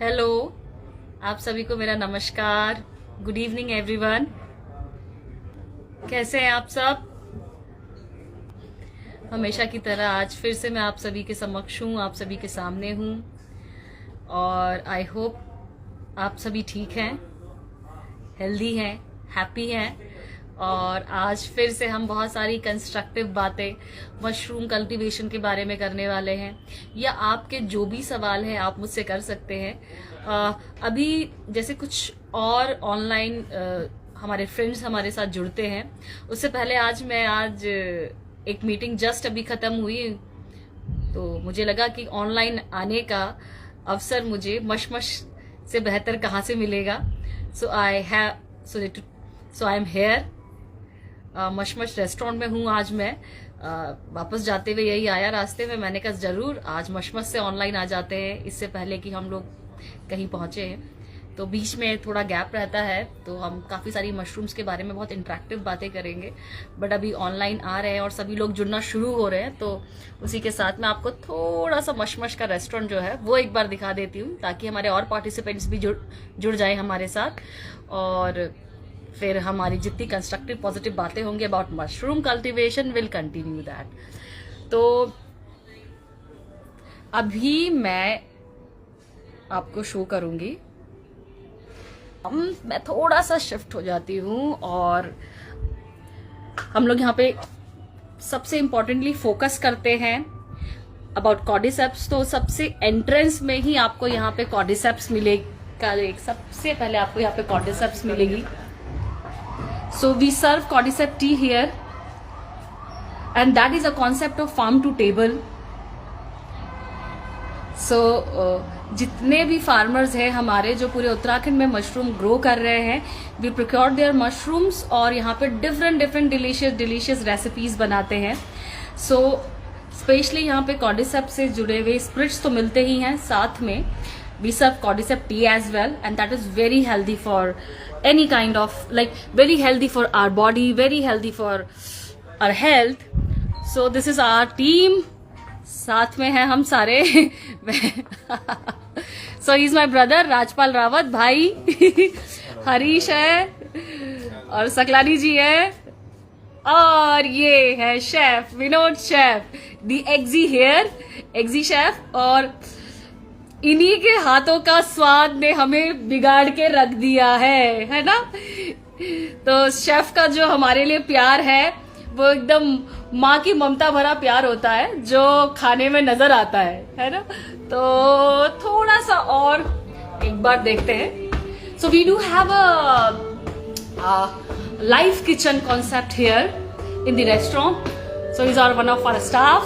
Hello, आप सभी को मेरा नमस्कार। Good evening everyone. कैसे हैं आप सब? हमेशा की तरह आज फिर से मैं आप सभी के समक्ष हूँ, आप सभी के सामने हूँ और आई होप आप सभी ठीक हैं, हेल्दी हैं, हैप्पी हैं। और आज फिर से हम बहुत सारी कंस्ट्रक्टिव बातें मशरूम कल्टीवेशन के बारे में करने वाले हैं, या आपके जो भी सवाल हैं आप मुझसे कर सकते हैं। अभी जैसे कुछ और ऑनलाइन हमारे फ्रेंड्स हमारे साथ जुड़ते हैं, उससे पहले आज एक मीटिंग जस्ट अभी ख़त्म हुई, तो मुझे लगा कि ऑनलाइन आने का अवसर मुझे मशमश से बेहतर कहाँ से मिलेगा। सो आई एम हेयर। मशमश रेस्टोरेंट में हूँ आज मैं। वापस जाते हुए यही आया रास्ते में, मैंने कहा जरूर आज मशमश से ऑनलाइन आ जाते हैं इससे पहले कि हम लोग कहीं पहुंचे हैं। तो बीच में थोड़ा गैप रहता है, तो हम काफ़ी सारी मशरूम्स के बारे में बहुत इंटरेक्टिव बातें करेंगे। बट अभी ऑनलाइन आ रहे हैं और सभी लोग जुड़ना शुरू हो रहे हैं, तो उसी के साथ मैं आपको थोड़ा सा मशमश का रेस्टोरेंट जो है वो एक बार दिखा देती हूँ, ताकि हमारे और पार्टिसिपेंट्स भी जुड़ जाए हमारे साथ। और फिर हमारी जितनी कंस्ट्रक्टिव पॉजिटिव बातें होंगी about mushroom cultivation will continue that. तो अभी मैं आपको शो करूंगी। मैं थोड़ा सा शिफ्ट हो जाती हूँ और हम लोग यहाँ पे सबसे इम्पोर्टेंटली फोकस करते हैं अबाउट कॉर्डिसेप्स। तो सबसे एंट्रेंस में ही आपको यहाँ पे कॉर्डिसेप्स मिलेगा। सबसे पहले आपको यहाँ पे कॉर्डिसेप्स मिलेगी। So we serve cordyceps tea here, and that is a concept of farm to table. So जितने भी फार्मर्स हैं हमारे जो पूरे उत्तराखंड में मशरूम ग्रो कर रहे हैं, वी प्रोक्योर देयर मशरूम्स और यहाँ पे डिफरेंट डिलीशियस रेसिपीज बनाते हैं। सो स्पेशली यहाँ पे कॉर्डिसेप्स से जुड़े हुए स्प्रिट्स तो मिलते ही हैं, साथ में we serve cordyceps tea as well, and that is very healthy for any kind of, like, very healthy for our body, very healthy for our health. So this is our team. साथ में हैं हम सारे। So he's my brother Rajpal Rawat भाई। हरीश है और सकलानी जी है, और ये है शेफ विनोद शेफ, दी एग्जी हेयर, एग्जी शेफ। और इन्हीं के हाथों का स्वाद ने हमें बिगाड़ के रख दिया है ना। तो शेफ का जो हमारे लिए प्यार है वो एकदम माँ की ममता भरा प्यार होता है, जो खाने में नजर आता है ना। तो थोड़ा सा और एक बार देखते हैं। So we do have a live kitchen concept here in the restaurant. So is are one of our staff.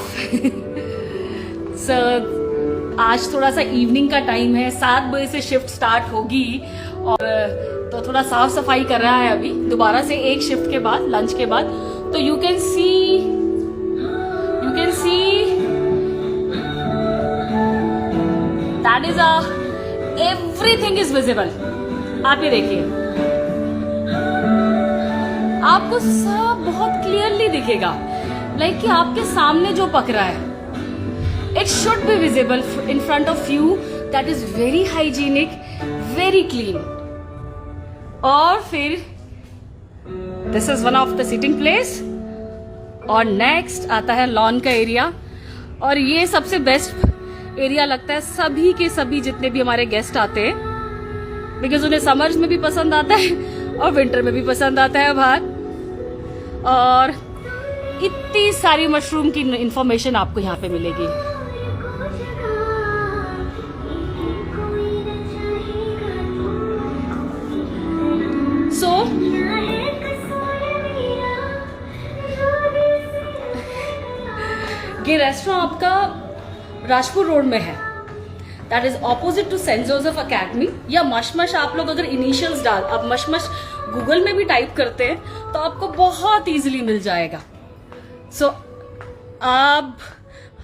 So आज थोड़ा सा इवनिंग का टाइम है, 7 बजे से शिफ्ट स्टार्ट होगी, और तो थोड़ा साफ सफाई कर रहा है अभी दोबारा से एक शिफ्ट के बाद, लंच के बाद। तो you can see that is everything is visible. आप ये देखिए, आपको सब बहुत क्लियरली दिखेगा, लाइक कि आपके सामने जो पक रहा है। It should be visible in front of you. That is very hygienic, very clean. और फिर this is one of the sitting place. और next आता है लॉन का एरिया, और ये सबसे बेस्ट एरिया लगता है सभी के सभी जितने भी हमारे गेस्ट आते हैं, बिकॉज उन्हें समर्स में भी पसंद आता है और विंटर में भी पसंद आता है बाहर। और इतनी सारी मशरूम की इंफॉर्मेशन आपको यहाँ पे मिलेगी। ये रेस्टोरेंट आपका राजपुर रोड में है, that is opposite to Saint Joseph academy. या मशमश आप लोग अगर इनिशियल्स आप मशमश गूगल में भी टाइप करते हैं तो आपको बहुत इजीली मिल जाएगा। सो अब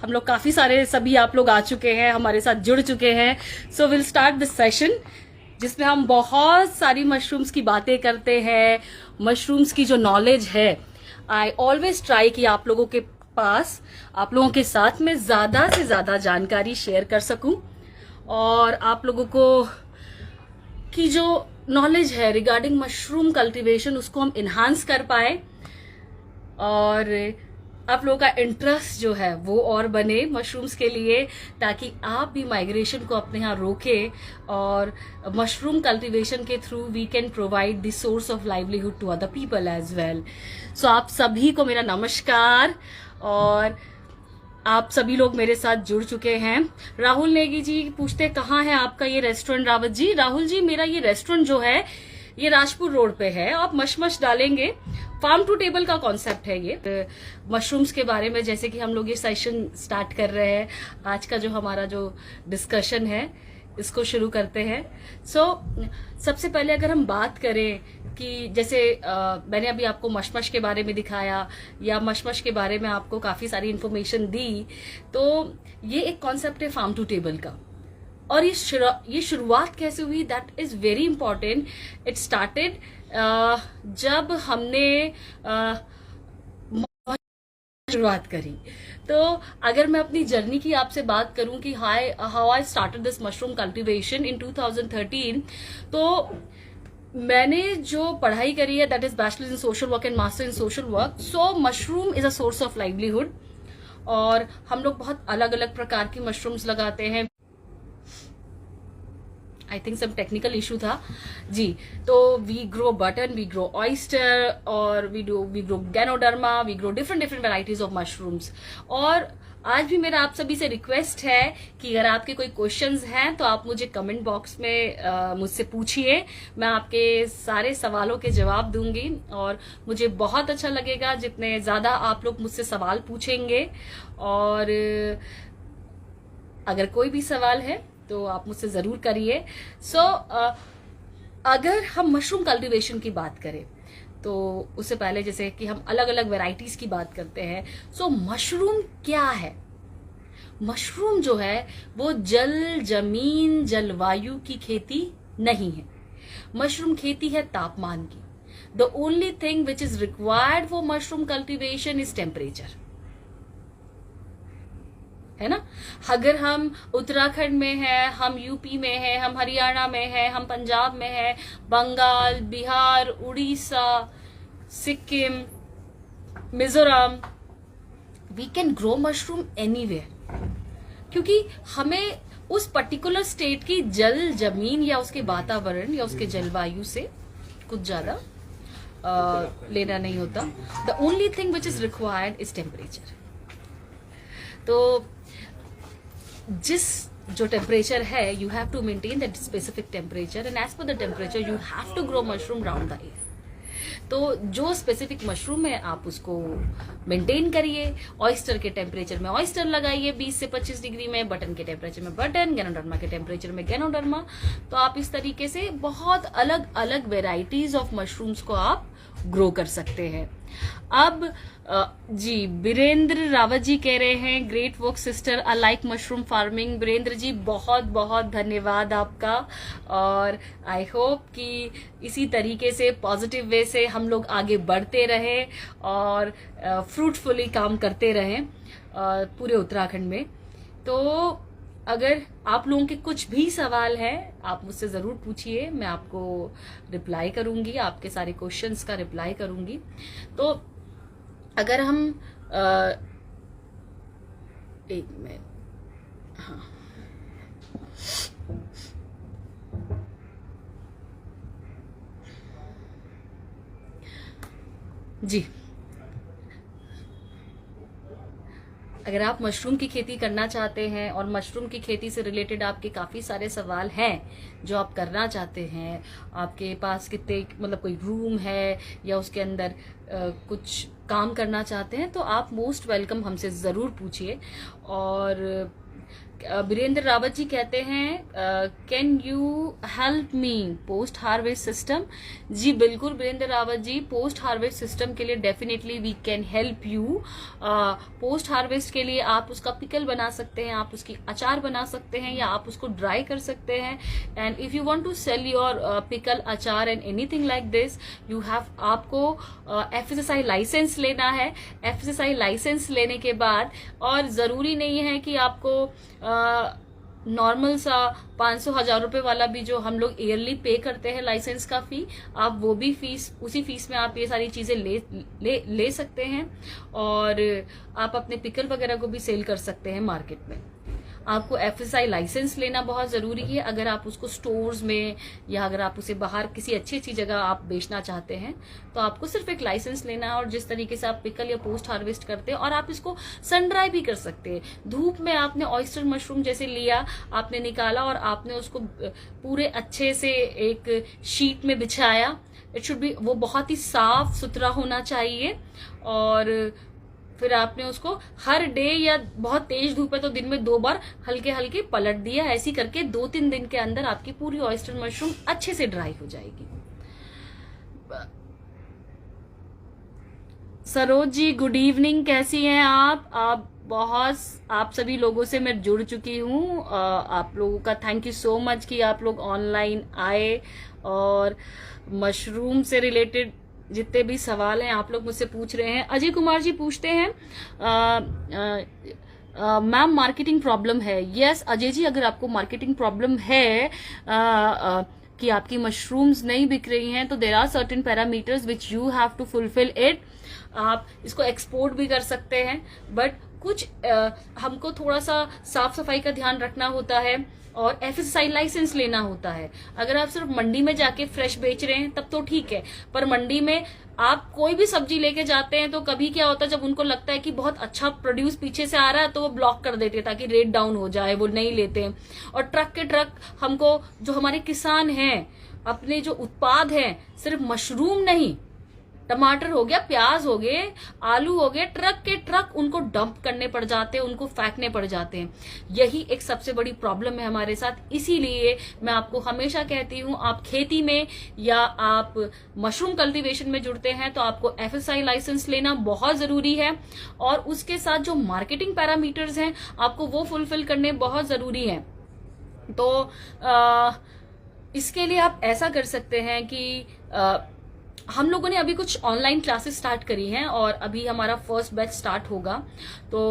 हम लोग काफी सारे सभी आप लोग आ चुके हैं, हमारे साथ जुड़ चुके हैं। So will start this session, जिसमें हम बहुत सारी मशरूम्स की बातें करते हैं। मशरूम्स की जो नॉलेज है, आई ऑलवेज ट्राई कि आप लोगों के पास, आप लोगों के साथ में ज्यादा से ज्यादा जानकारी शेयर कर सकूं। और आप लोगों को की जो नॉलेज है रिगार्डिंग मशरूम कल्टीवेशन उसको हम इन्हांस कर पाए और आप लोगों का इंटरेस्ट जो है वो और बने मशरूम्स के लिए, ताकि आप भी माइग्रेशन को अपने यहाँ रोके और मशरूम कल्टीवेशन के through we can provide the source of livelihood to other people as well. So आप सभी को मेरा नमस्कार और आप सभी लोग मेरे साथ जुड़ चुके हैं। राहुल नेगी जी पूछते कहाँ है आपका ये रेस्टोरेंट रावत जी। राहुल जी मेरा ये रेस्टोरेंट जो है ये राजपुर रोड पे है। आप मशमश डालेंगे, फार्म टू टेबल का कॉन्सेप्ट है ये मशरूम्स के बारे में। जैसे कि हम लोग ये सेशन स्टार्ट कर रहे हैं, आज का जो हमारा जो डिस्कशन है इसको शुरू करते हैं। सबसे पहले अगर हम बात करें कि जैसे मैंने अभी आपको मशमश के बारे में दिखाया या मशमश के बारे में आपको काफी सारी इंफॉर्मेशन दी, तो ये एक कॉन्सेप्ट है फार्म टू टेबल का। और ये शुरुआत कैसे हुई, that is very important. It started जब हमने शुरुआत करी। तो अगर मैं अपनी जर्नी की आपसे बात करूं कि how I started this mushroom cultivation in 2013, तो मैंने जो पढ़ाई करी है that is bachelors in social work and master in social work. So mushroom is a source of livelihood और हम लोग बहुत अलग अलग प्रकार की मशरूम्स लगाते हैं। आई थिंक सब टेक्निकल इशू था जी। तो we grow button, we grow oyster और we grow ganoderma, we grow different varieties of mushrooms. और आज भी मेरा आप सभी से रिक्वेस्ट है कि अगर आपके कोई क्वेश्चंस हैं तो आप मुझे कमेंट बॉक्स में मुझसे पूछिए, मैं आपके सारे सवालों के जवाब दूंगी। और मुझे बहुत अच्छा लगेगा जितने ज्यादा आप लोग मुझसे सवाल पूछेंगे। और अगर कोई भी सवाल है तो आप मुझसे जरूर करिए। अगर हम मशरूम कल्टीवेशन की बात करें तो उससे पहले जैसे कि हम अलग अलग वैरायटीज की बात करते हैं। मशरूम क्या है? मशरूम जो है वो जल, जमीन, जलवायु की खेती नहीं है। मशरूम खेती है तापमान की। The only thing which is required for mushroom cultivation is temperature, है ना। अगर हम उत्तराखंड में हैं, हम यूपी में हैं, हम हरियाणा में हैं, हम पंजाब में हैं, Bengal, Bihar, Orissa, Sikkim, Mizoram, we can grow mushroom anywhere, क्योंकि हमें उस पर्टिकुलर स्टेट की जल, जमीन या उसके वातावरण या उसके जलवायु से कुछ ज्यादा लेना नहीं होता। The only thing which is required is temperature. तो जो टेम्परेचर है you have to maintain that specific temperature and as per the temperature you have to grow mushroom round the year. तो जो स्पेसिफिक मशरूम है आप उसको maintain करिए। Oyster के टेम्परेचर में ऑयस्टर लगाइए 20 से 25 डिग्री में, बटन के टेम्परेचर में बटन, गैनोडर्मा के टेम्परेचर में गैनोडर्मा। तो आप इस तरीके से बहुत अलग अलग वेराइटीज ऑफ मशरूम्स को आप ग्रो कर सकते हैं। अब जी बीरेंद्र रावत जी कह रहे हैं great work sister, I like mushroom farming. Birendra ji बहुत बहुत धन्यवाद आपका। और आई होप कि इसी तरीके से पॉजिटिव वे से हम लोग आगे बढ़ते रहें और फ्रूटफुली काम करते रहें पूरे उत्तराखंड में। तो अगर आप लोगों के कुछ भी सवाल है आप मुझसे जरूर पूछिए, मैं आपको रिप्लाई करूंगी, आपके सारे क्वेश्चंस का रिप्लाई करूंगी। तो अगर हम एक मिनट, हाँ जी, अगर आप मशरूम की खेती करना चाहते हैं और मशरूम की खेती से रिलेटेड आपके काफ़ी सारे सवाल हैं जो आप करना चाहते हैं, आपके पास कितने मतलब कोई रूम है या उसके अंदर कुछ काम करना चाहते हैं, तो आप मोस्ट वेलकम हमसे ज़रूर पूछिए। और बीरेंद्र रावत जी कहते हैं can you help me post harvest system. जी बिल्कुल Birendra Rawat ji, post harvest system के लिए definitely we can help you. Post harvest के लिए आप उसका पिकल बना सकते हैं, आप उसकी अचार बना सकते हैं या आप उसको ड्राई कर सकते हैं। And if you want to sell your pickle, achar and anything like this, you have, आपको FSSAI लाइसेंस लेना है। FSSAI लाइसेंस लेने के बाद, और जरूरी नहीं है कि आपको नॉर्मल सा 500-1000 रुपये वाला भी जो हम लोग ईयरली पे करते हैं लाइसेंस का फी, आप वो भी फीस, उसी फीस में आप ये सारी चीजें ले सकते हैं और आप अपने पिकल वगैरह को भी सेल कर सकते हैं मार्केट में। आपको एफएसआई लाइसेंस लेना बहुत जरूरी है अगर आप उसको स्टोर्स में या अगर आप उसे बाहर किसी अच्छी जगह आप बेचना चाहते हैं, तो आपको सिर्फ एक लाइसेंस लेना है और जिस तरीके से आप पिकल या पोस्ट हार्वेस्ट करते हैं, और आप इसको सन ड्राई भी कर सकते हैं। धूप में आपने ऑयस्टर मशरूम जैसे लिया, आपने निकाला और आपने उसको पूरे अच्छे से एक शीट में बिछाया। इट शुड बी, वो बहुत ही साफ सुथरा होना चाहिए। और फिर आपने उसको हर डे, या बहुत तेज धूप है तो दिन में 2 बार हल्के हल्के पलट दिया। ऐसी करके 2-3 दिन के अंदर आपकी पूरी ऑयस्टर मशरूम अच्छे से ड्राई हो जाएगी। सरोज जी गुड इवनिंग, कैसी हैं आप? आप सभी लोगों से मैं जुड़ चुकी हूँ। आप लोगों का थैंक यू सो मच कि आप लोग ऑनलाइन आए और मशरूम से रिलेटेड जितने भी सवाल हैं आप लोग मुझसे पूछ रहे हैं। अजय कुमार जी पूछते हैं मैम मार्केटिंग प्रॉब्लम है। यस अजय जी, अगर आपको मार्केटिंग प्रॉब्लम है कि आपकी मशरूम्स नहीं बिक रही हैं, तो there are certain parameters which you have to fulfil it. आप इसको एक्सपोर्ट भी कर सकते हैं, बट कुछ हमको थोड़ा सा साफ सफाई का ध्यान रखना होता है और एफएसआई लाइसेंस लेना होता है। अगर आप सिर्फ मंडी में जाके फ्रेश बेच रहे हैं तब तो ठीक है, पर मंडी में आप कोई भी सब्जी लेके जाते हैं तो कभी क्या होता है, जब उनको लगता है कि बहुत अच्छा प्रोड्यूस पीछे से आ रहा है तो वो ब्लॉक कर देते हैं ताकि रेट डाउन हो जाए, वो नहीं लेते हैं। और ट्रक के ट्रक हमको, जो हमारे किसान हैं, अपने जो उत्पाद हैं, सिर्फ मशरूम नहीं, टमाटर हो गया, प्याज हो गए, आलू हो गए, ट्रक के ट्रक उनको डंप करने पड़ जाते हैं, उनको फेंकने पड़ जाते हैं। यही एक सबसे बड़ी प्रॉब्लम है हमारे साथ। इसीलिए मैं आपको हमेशा कहती हूं, आप खेती में या आप मशरूम कल्टीवेशन में जुड़ते हैं तो आपको एफएसआई लाइसेंस लेना बहुत जरूरी है, और उसके साथ जो मार्केटिंग पैरामीटर्स हैं आपको वो फुलफिल करने बहुत जरूरी हैं। तो इसके लिए आप ऐसा कर सकते हैं कि हम लोगों ने अभी कुछ ऑनलाइन क्लासेस स्टार्ट करी हैं और अभी हमारा फर्स्ट बैच स्टार्ट होगा। तो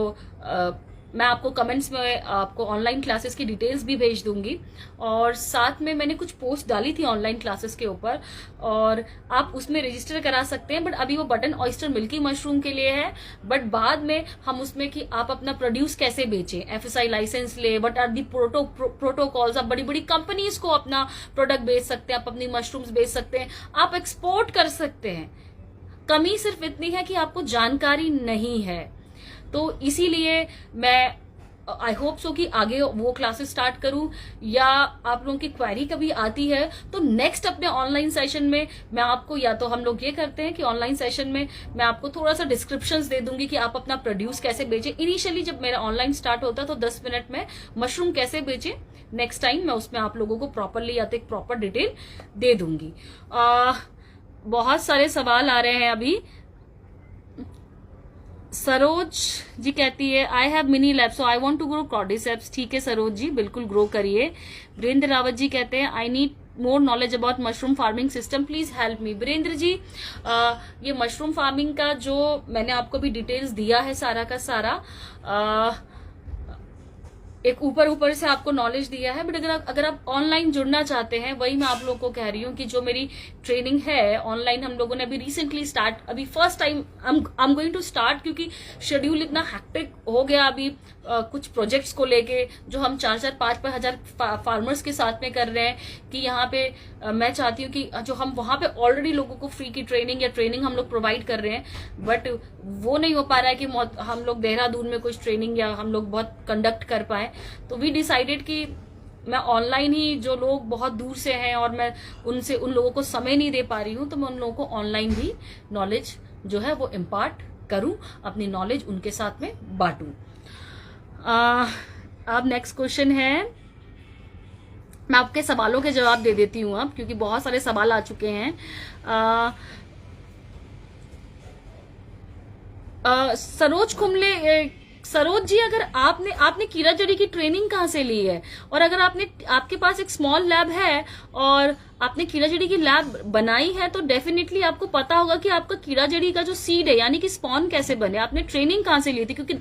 मैं आपको कमेंट्स में आपको ऑनलाइन क्लासेस की डिटेल्स भी भेज दूंगी, और साथ में मैंने कुछ पोस्ट डाली थी ऑनलाइन क्लासेस के ऊपर, और आप उसमें रजिस्टर करा सकते हैं। बट अभी वो बटन ऑयस्टर मिल्की मशरूम के लिए है, बट बाद में हम उसमें कि आप अपना प्रोड्यूस कैसे बेचें, एफएसआई लाइसेंस ले, बट आर दी प्रोटोकॉल्स। आप बड़ी बड़ी कंपनीज को अपना प्रोडक्ट बेच सकते हैं, आप अपनी मशरूम्स बेच सकते हैं, आप एक्सपोर्ट कर सकते हैं। कमी सिर्फ इतनी है कि आपको जानकारी नहीं है। तो इसीलिए मैं आई होप सो कि आगे वो क्लासेस स्टार्ट करूं, या आप लोगों की क्वेरी कभी आती है तो नेक्स्ट अपने ऑनलाइन सेशन में मैं आपको, या तो हम लोग ये करते हैं कि ऑनलाइन सेशन में मैं आपको थोड़ा सा डिस्क्रिप्शंस दे दूंगी कि आप अपना प्रोड्यूस कैसे बेचें। इनिशियली जब मेरा ऑनलाइन स्टार्ट होता है तो 10 मिनट में मशरूम कैसे बेचें, नेक्स्ट टाइम मैं उसमें आप लोगों को प्रॉपरली या तो एक प्रॉपर डिटेल दे दूंगी। बहुत सारे सवाल आ रहे हैं अभी। सरोज जी कहती है I have mini lab so I want to grow cordyceps. ठीक है सरोज जी, बिल्कुल ग्रो करिए। वीरेंद्र रावत जी कहते हैं I need more knowledge about mushroom farming system, please help me. Virendra ji, ये मशरूम फार्मिंग का जो मैंने आपको भी डिटेल्स दिया है सारा का सारा, एक ऊपर से आपको नॉलेज दिया है, बट अगर आप ऑनलाइन जुड़ना चाहते हैं, वही मैं आप लोगों को कह रही हूँ कि जो मेरी ट्रेनिंग है ऑनलाइन, हम लोगों ने अभी रिसेंटली स्टार्ट, अभी first time I am going to start, क्योंकि शेड्यूल इतना हैक्टिक हो गया अभी कुछ प्रोजेक्ट्स को लेके जो हम 4-4, 5-5 हजार फार्मर्स के साथ में कर रहे हैं, कि यहाँ पे मैं चाहती हूँ कि जो हम वहां पे ऑलरेडी लोगों को फ्री की ट्रेनिंग हम लोग प्रोवाइड कर रहे हैं, बट वो नहीं हो पा रहा है कि हम लोग देहरादून में कुछ ट्रेनिंग या हम लोग बहुत कंडक्ट कर पाए। तो वी डिसाइडेड कि मैं ऑनलाइन ही, जो लोग बहुत दूर से हैं और मैं उन लोगों को समय नहीं दे पा रही हूँ, तो मैं उन लोगों को ऑनलाइन भी नॉलेज जो है वो इम्पार्ट करूं, अपनी नॉलेज उनके साथ में बांटूं। अब नेक्स्ट क्वेश्चन है, मैं आपके सवालों के जवाब दे देती हूँ अब, क्योंकि बहुत सारे सवाल आ चुके हैं। सरोज कुंबले, सरोज जी, अगर आपने कीड़ा जड़ी की ट्रेनिंग कहाँ से ली है, और अगर आपके पास एक स्मॉल लैब है और आपने कीड़ा जड़ी की लैब बनाई है, तो डेफिनेटली आपको पता होगा कि आपका कीड़ा जड़ी का जो सीड है, यानी कि स्पॉन कैसे बने, आपने ट्रेनिंग कहाँ से ली थी, क्योंकि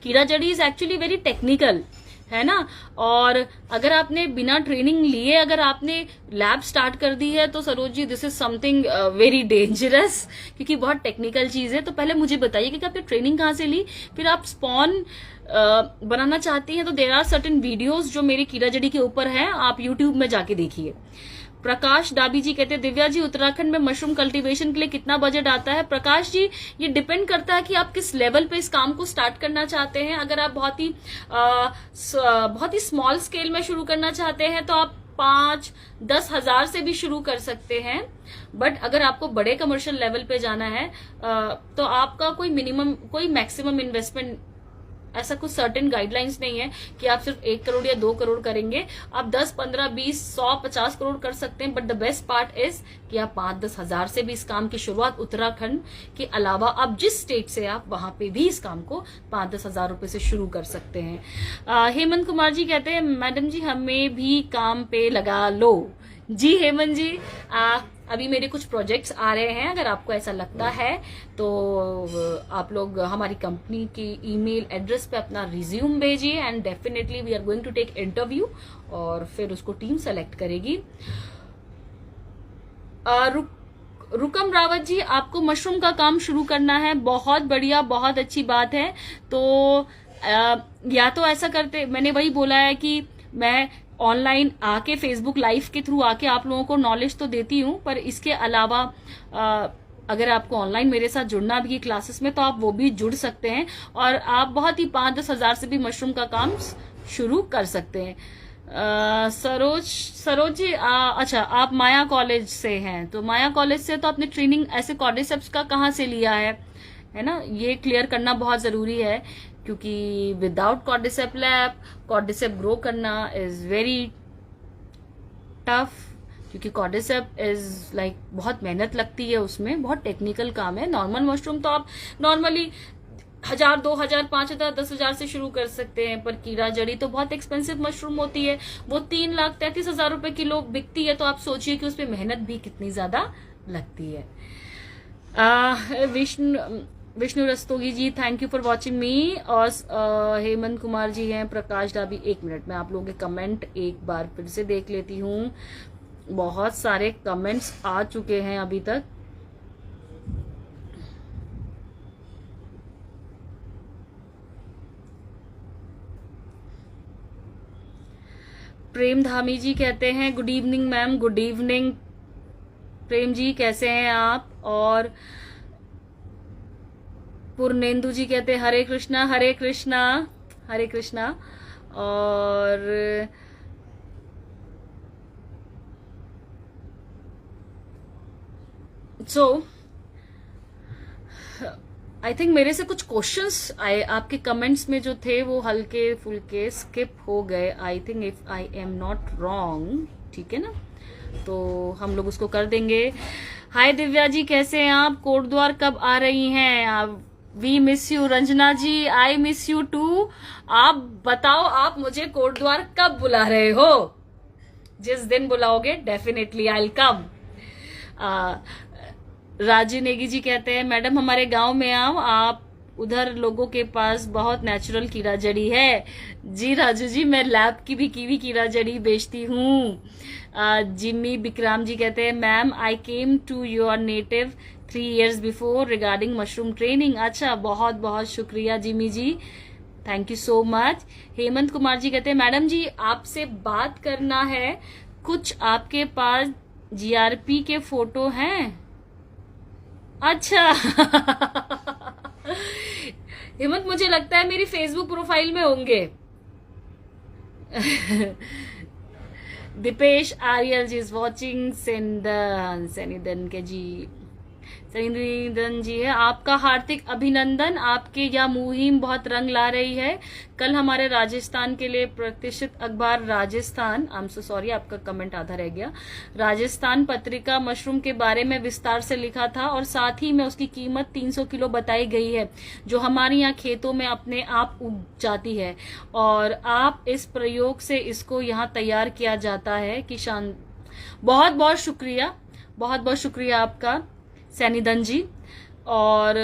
कीड़ा जड़ी इज एक्चुअली वेरी टेक्निकल। है ना। और अगर आपने बिना ट्रेनिंग लिए अगर आपने लैब स्टार्ट कर दी है तो Saroj ji this is something very dangerous, क्योंकि बहुत टेक्निकल चीज है। तो पहले मुझे बताइए कि आपने ट्रेनिंग कहाँ से ली, फिर आप स्पॉन बनाना चाहती हैं तो देर आर सर्टेन वीडियोस जो मेरी कीड़ा जड़ी के ऊपर है, आप यूट्यूब में जाके देखिए। प्रकाश डाबी जी कहते हैं दिव्या जी उत्तराखंड में मशरूम कल्टीवेशन के लिए कितना बजट आता है। प्रकाश जी ये डिपेंड करता है कि आप किस लेवल पे इस काम को स्टार्ट करना चाहते हैं। अगर आप बहुत ही स्मॉल स्केल में शुरू करना चाहते हैं तो आप 5-10 हजार से भी शुरू कर सकते हैं। बट अगर आपको बड़े कमर्शियल लेवल पे जाना है तो आपका कोई मैक्सिमम इन्वेस्टमेंट, ऐसा कुछ सर्टेन गाइडलाइंस नहीं है कि आप सिर्फ 1 करोड़ या 2 करोड़ करेंगे। आप 10, 15, 20, 100, 50 करोड़ कर सकते हैं। But the best part is कि आप 5-10 हजार से भी इस काम की शुरुआत उत्तराखंड के अलावा आप जिस स्टेट से आप वहां पे भी इस काम को 5-10 हजार रुपए से शुरू कर सकते हैं। हेमंत कुमार जी कहते हैं मैडम जी हमें भी काम पे लगा लो। जी हेमंत जी, अभी मेरे कुछ प्रोजेक्ट्स आ रहे हैं, अगर आपको ऐसा लगता है तो आप लोग हमारी कंपनी की ईमेल एड्रेस पे अपना रिज्यूम भेजिए and definitely we are going to take interview और फिर उसको टीम सेलेक्ट करेगी। रुकम रावत जी, आपको मशरूम का काम शुरू करना है, बहुत बढ़िया, बहुत अच्छी बात है। तो या तो ऐसा करते, मैंने वही बोला है कि मैं ऑनलाइन आके फेसबुक लाइव के थ्रू आके आप लोगों को नॉलेज तो देती हूँ, पर इसके अलावा अगर आपको ऑनलाइन मेरे साथ जुड़ना भी है क्लासेस में तो आप वो भी जुड़ सकते हैं और आप बहुत ही 5-10 हजार से भी मशरूम का काम शुरू कर सकते हैं। सरोज जी, अच्छा आप माया कॉलेज से हैं, तो माया कॉलेज से तो आपने ट्रेनिंग ऐसे कॉर्डिसेप्स का कहाँ से लिया है ना, ये क्लियर करना बहुत जरूरी है क्योंकि विदाउट कॉर्डिसेप लैब कॉर्डिसेप ग्रो करना इज वेरी टफ, क्योंकि कॉर्डिसेप इज लाइक बहुत मेहनत लगती है, उसमें बहुत टेक्निकल काम है। नॉर्मल मशरूम तो आप नॉर्मली 1000, 2000, 5000, 10,000 से शुरू कर सकते हैं, पर कीड़ा जड़ी तो बहुत एक्सपेंसिव मशरूम होती है, वो 3,33,000 रुपए किलो बिकती है। तो आप सोचिए कि उसमें मेहनत भी कितनी ज्यादा लगती है। Vishnu Rastogi ji, thank you for watching me. और हेमंत कुमार जी हैं, प्रकाश डाबी। 1 मिनट में आप लोगों के कमेंट एक बार फिर से देख लेती हूँ, बहुत सारे कमेंट्स आ चुके हैं अभी तक। प्रेम धामी जी कहते हैं good evening ma'am. Good evening Prem ji, कैसे हैं आप। और पूर्णेंदु जी कहते हैं हरे कृष्णा हरे कृष्णा हरे कृष्णा। और सो आई थिंक मेरे से कुछ क्वेश्चंस आए आपके कमेंट्स में जो थे वो हल्के फुल्के स्किप हो गए, I think if I am not wrong, ठीक है ना, तो हम लोग उसको कर देंगे। हाय दिव्या जी, कैसे हैं आप। कोटद्वार कब आ रही हैं आप। We miss you. Ranjana ji, I miss you too. आप बताओ आप मुझे कोटद्वार कब बुला रहे हो, जिस दिन बुलाओगे definitely I will come. Raju Negi ji कहते हैं मैडम हमारे गांव में आओ, आप उधर लोगों के पास बहुत नेचुरल कीड़ा जड़ी है। जी राजू जी, मैं लैब की भी कीवी कीड़ा जड़ी बेचती हूँ। जिम्मी बिक्रम जी कहते हैं ma'am I came to your native 3 years before regarding mushroom training. अच्छा, बहुत बहुत शुक्रिया Jimmy ji, thank you so much. Hemant Kumar ji कहते हैं मैडम जी आपसे बात करना है, कुछ आपके पास जीआरपी के फोटो हैं। अच्छा हेमंत, मुझे लगता है मेरी फेसबुक प्रोफाइल में होंगे। दीपेश आर्यल जी इज वॉचिंग। सेनिदन के जी, सैनिदन जी है, आपका हार्दिक अभिनंदन। आपके यह मुहिम बहुत रंग ला रही है। कल हमारे राजस्थान के लिए प्रतिष्ठित अखबार राजस्थान, आई एम सो सॉरी आपका कमेंट आधा रह गया, राजस्थान पत्रिका मशरूम के बारे में विस्तार से लिखा था और साथ ही में उसकी कीमत 300 किलो बताई गई है, जो हमारे यहाँ खेतों में अपने आप उग जाती है और आप इस प्रयोग से इसको यहाँ तैयार किया जाता है कि बहुत बहुत शुक्रिया, बहुत बहुत शुक्रिया आपका सैनिदन जी। और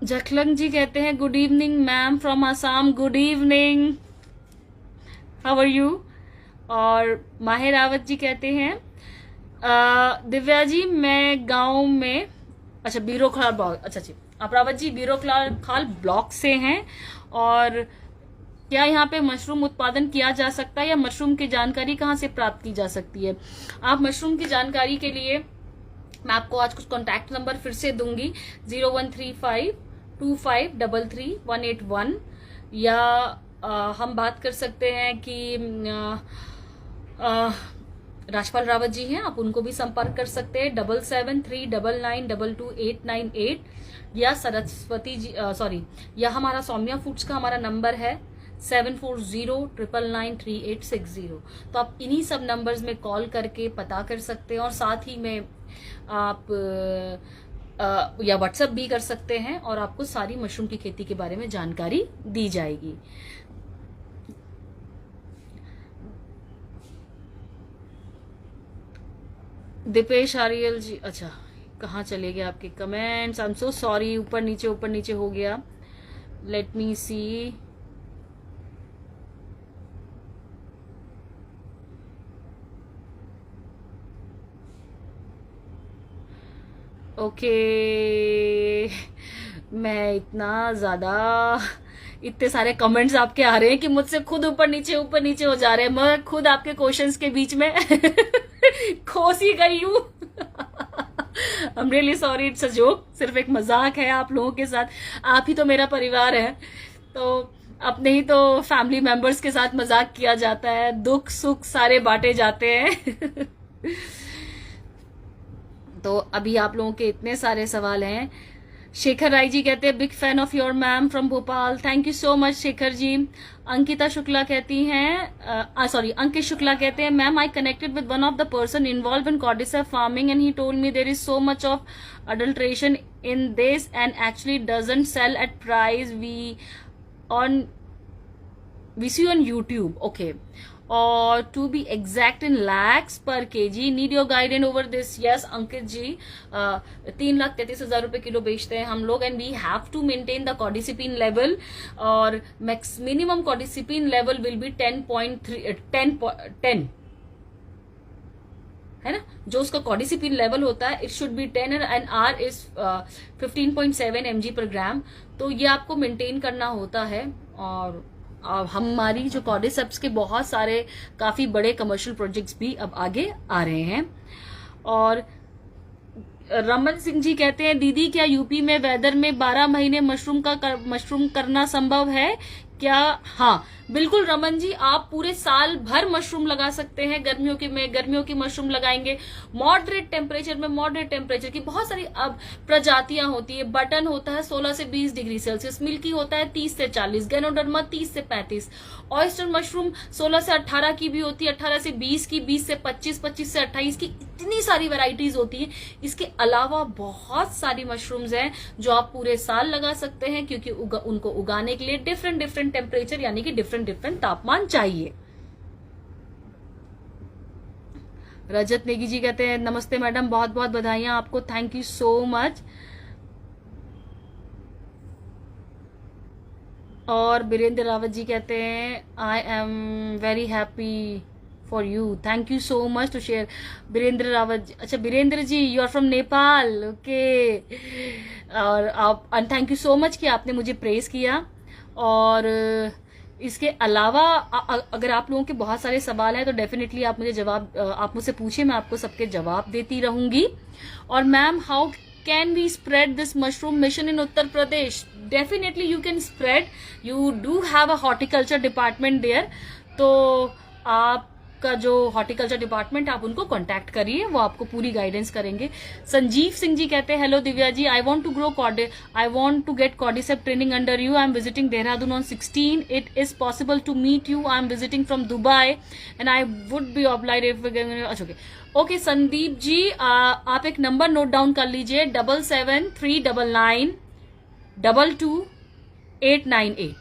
जखलंग जी कहते हैं good evening ma'am from Assam, good evening, how are you. और माहिर रावत जी कहते हैं दिव्या जी मैं गांव में, अच्छा बीरोखाल ब्लॉक, अच्छा जी आप रावत जी बीरोखाल ब्लॉक से हैं, और क्या यहाँ पे मशरूम उत्पादन किया जा सकता है या मशरूम की जानकारी कहाँ से प्राप्त की जा सकती है। आप मशरूम की जानकारी के लिए मैं आपको आज कुछ कॉन्टैक्ट नंबर फिर से दूंगी, 013525333181, या हम बात कर सकते हैं कि राजपाल रावत जी हैं, आप उनको भी संपर्क कर सकते हैं 7739922898, या सरस्वती जी सॉरी, या हमारा सौम्या फूड्स का हमारा नंबर है 7409993860। तो आप इन्हीं सब नंबर्स में कॉल करके पता कर सकते हैं, और साथ ही में आप या व्हाट्सएप भी कर सकते हैं, और आपको सारी मशरूम की खेती के बारे में जानकारी दी जाएगी। दीपेश आर्यल जी, अच्छा कहाँ चले गए आपके comments, I am so sorry, ऊपर नीचे हो गया, लेट मी सी। ओके मैं इतने सारे कमेंट्स आपके आ रहे हैं कि मुझसे खुद ऊपर नीचे हो जा रहे हैं, मैं खुद आपके क्वेश्चंस के बीच में खोस ही गई हूँ। आई am really sorry, it's a joke, सिर्फ एक मजाक है आप लोगों के साथ। आप ही तो मेरा परिवार है, तो अपने ही तो फैमिली मेंबर्स के साथ मजाक किया जाता है, दुख सुख सारे बांटे जाते हैं। तो अभी आप लोगों के इतने सारे सवाल हैं। शेखर राय जी कहते हैं big fan of your ma'am from Bhopal, thank you so much Shekhar ji. Ankita Shukla कहती हैं अंकित शुक्ला कहते हैं ma'am I connected with one of the person involve in cordycep farming and he told me there is so much of adulteration in this and actually doesn't sell at price we see on YouTube, okay, or to be exact in lakhs per kg, need your guidance over this। yes Ankit ji, 3,33,000 रुपए kilo बेचते हैं हम लोग, and we have to maintain the cordycepin level, और minimum cordycepin level will be 10 है ना, जो उसका कॉर्डिसिपिन लेवल होता है it should be 10 and our is 15.7 mg पर ग्राम। तो ये आपको मेंटेन करना होता है, और हमारी जो कॉर्डिसेप्स के बहुत सारे काफी बड़े कमर्शियल प्रोजेक्ट्स भी अब आगे आ रहे हैं। और रमन सिंह जी कहते हैं दीदी क्या यूपी में वेदर में 12 महीने मशरूम करना संभव है क्या। हाँ बिल्कुल रमन जी, आप पूरे साल भर मशरूम लगा सकते हैं। गर्मियों की मशरूम लगाएंगे, मॉडरेट टेम्परेचर की बहुत सारी अब प्रजातियां होती है। बटन होता है 16 से 20 डिग्री सेल्सियस, मिल्की होता है 30 से 40, गैनोडर्मा 30 से 35, ऑयस्टर मशरूम 16 से 18 की भी होती है, 18 से 20 की, 20 से 25, 25 से 28 की, इतनी सारी वैरायटीज होती है। इसके अलावा बहुत सारी मशरूम्स हैं जो आप पूरे साल लगा सकते हैं, क्योंकि उनको उगाने के लिए डिफरेंट टेम्परेचर यानी कि डिफरेंट तापमान चाहिए। रजत नेगी जी कहते हैं नमस्ते मैडम, बहुत बहुत बधाइयां आपको, थैंक यू सो मच। और बीरेंद्र रावत जी कहते हैं I am very happy for you, thank you so much to share. Birendra Rawat ji, अच्छा Birendra ji you are from Nepal, okay. और आप थैंक यू सो मच कि आपने मुझे प्रेज किया। और इसके अलावा अगर आप लोगों के बहुत सारे सवाल हैं तो डेफिनेटली आप मुझसे पूछिए, मैं आपको सबके जवाब देती रहूंगी। और ma'am how can we spread this mushroom mission in Uttar Pradesh. Definitely you can spread, you do have a horticulture department there. तो आपका जो हॉर्टिकल्चर डिपार्टमेंट, आप उनको कांटेक्ट करिए, वो आपको पूरी गाइडेंस करेंगे। संजीव सिंह जी कहते हैं hello Divya ji, I want to get cordycep training under you, I am visiting Dehradun on 16, it is possible to meet you, I am visiting from Dubai and I would be obliged if. अच्छा okay Sandeep ji, आप एक number note down कर लीजिए 7739922898।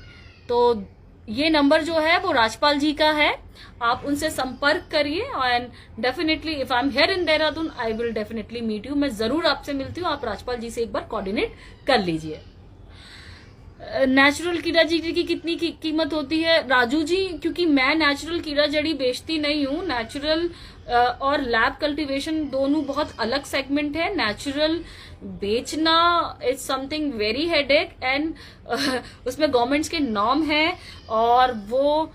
तो ये number जो है वो राजपाल जी का है, आप उनसे संपर्क करिए। And definitely if I am here in Dehradun I will definitely meet you, मैं जरूर आपसे मिलती हूँ, आप राजपाल जी से एक बार कोऑर्डिनेट कर लीजिए। नेचुरल कीड़ा जड़ी की कितनी कीमत होती है राजू जी? क्योंकि मैं नेचुरल कीड़ा जड़ी बेचती नहीं हूँ। नेचुरल और लैब कल्टीवेशन दोनों बहुत अलग सेगमेंट है। नेचुरल बेचना is something very headache and उसमें गवर्नमेंट्स के नॉर्म है और वो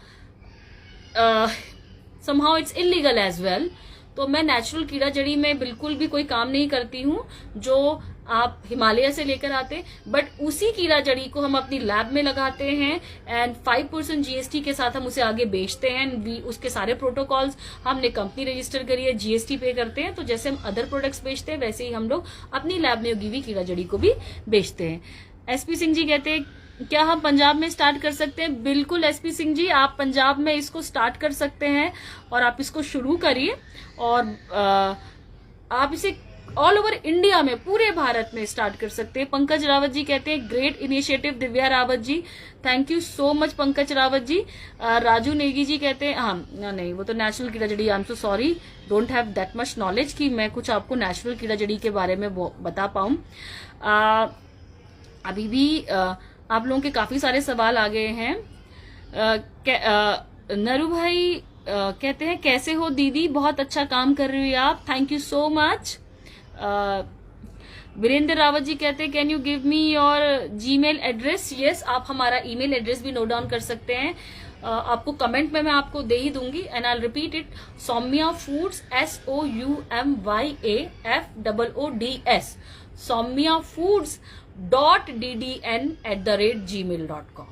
somehow it's illegal as well. तो मैं नेचुरल कीड़ा जड़ी में बिल्कुल भी कोई काम नहीं करती हूँ जो आप हिमालय से लेकर आते, बट उसी कीड़ा जड़ी को हम अपनी लैब में लगाते हैं एंड 5% जीएसटी के साथ हम उसे आगे बेचते हैं। उसके सारे प्रोटोकॉल्स हमने कंपनी रजिस्टर करी है, जीएसटी पे करते हैं। तो जैसे हम अदर प्रोडक्ट्स बेचते हैं वैसे ही हम लोग अपनी लैब में उगी हुई कीड़ा जड़ी को भी बेचते हैं। एसपी सिंह जी कहते हैं क्या हम पंजाब में स्टार्ट कर सकते हैं? बिल्कुल एसपी सिंह जी, आप पंजाब में इसको स्टार्ट कर सकते हैं और आप इसको शुरू करिए और आप इसे ऑल ओवर इंडिया में, पूरे भारत में स्टार्ट कर सकते हैं। पंकज रावत जी कहते हैं great initiative Divya Rawat ji, thank you so much Pankaj Rawat ji. Raju Negi ji कहते हैं हाँ नहीं वो तो नेचुरल कीड़ा जड़ी, I am so sorry, don't have that much knowledge कि मैं कुछ आपको नेचुरल कीड़ा जड़ी के बारे में बता पाऊं। अभी भी आप लोगों के काफी सारे सवाल आ गए हैं। नरू भाई कहते हैं कैसे हो दीदी, बहुत अच्छा काम कर रही हो आप, thank you so much. Virendra Rawat ji कहते हैं can you give me your Gmail address? Yes, आप हमारा ईमेल एड्रेस भी नोट डाउन कर सकते हैं। आपको कमेंट में मैं आपको दे ही दूंगी and I repeat it, Soumya foods SOUMYAFOODS soumyafoods.ddn@gmail.com।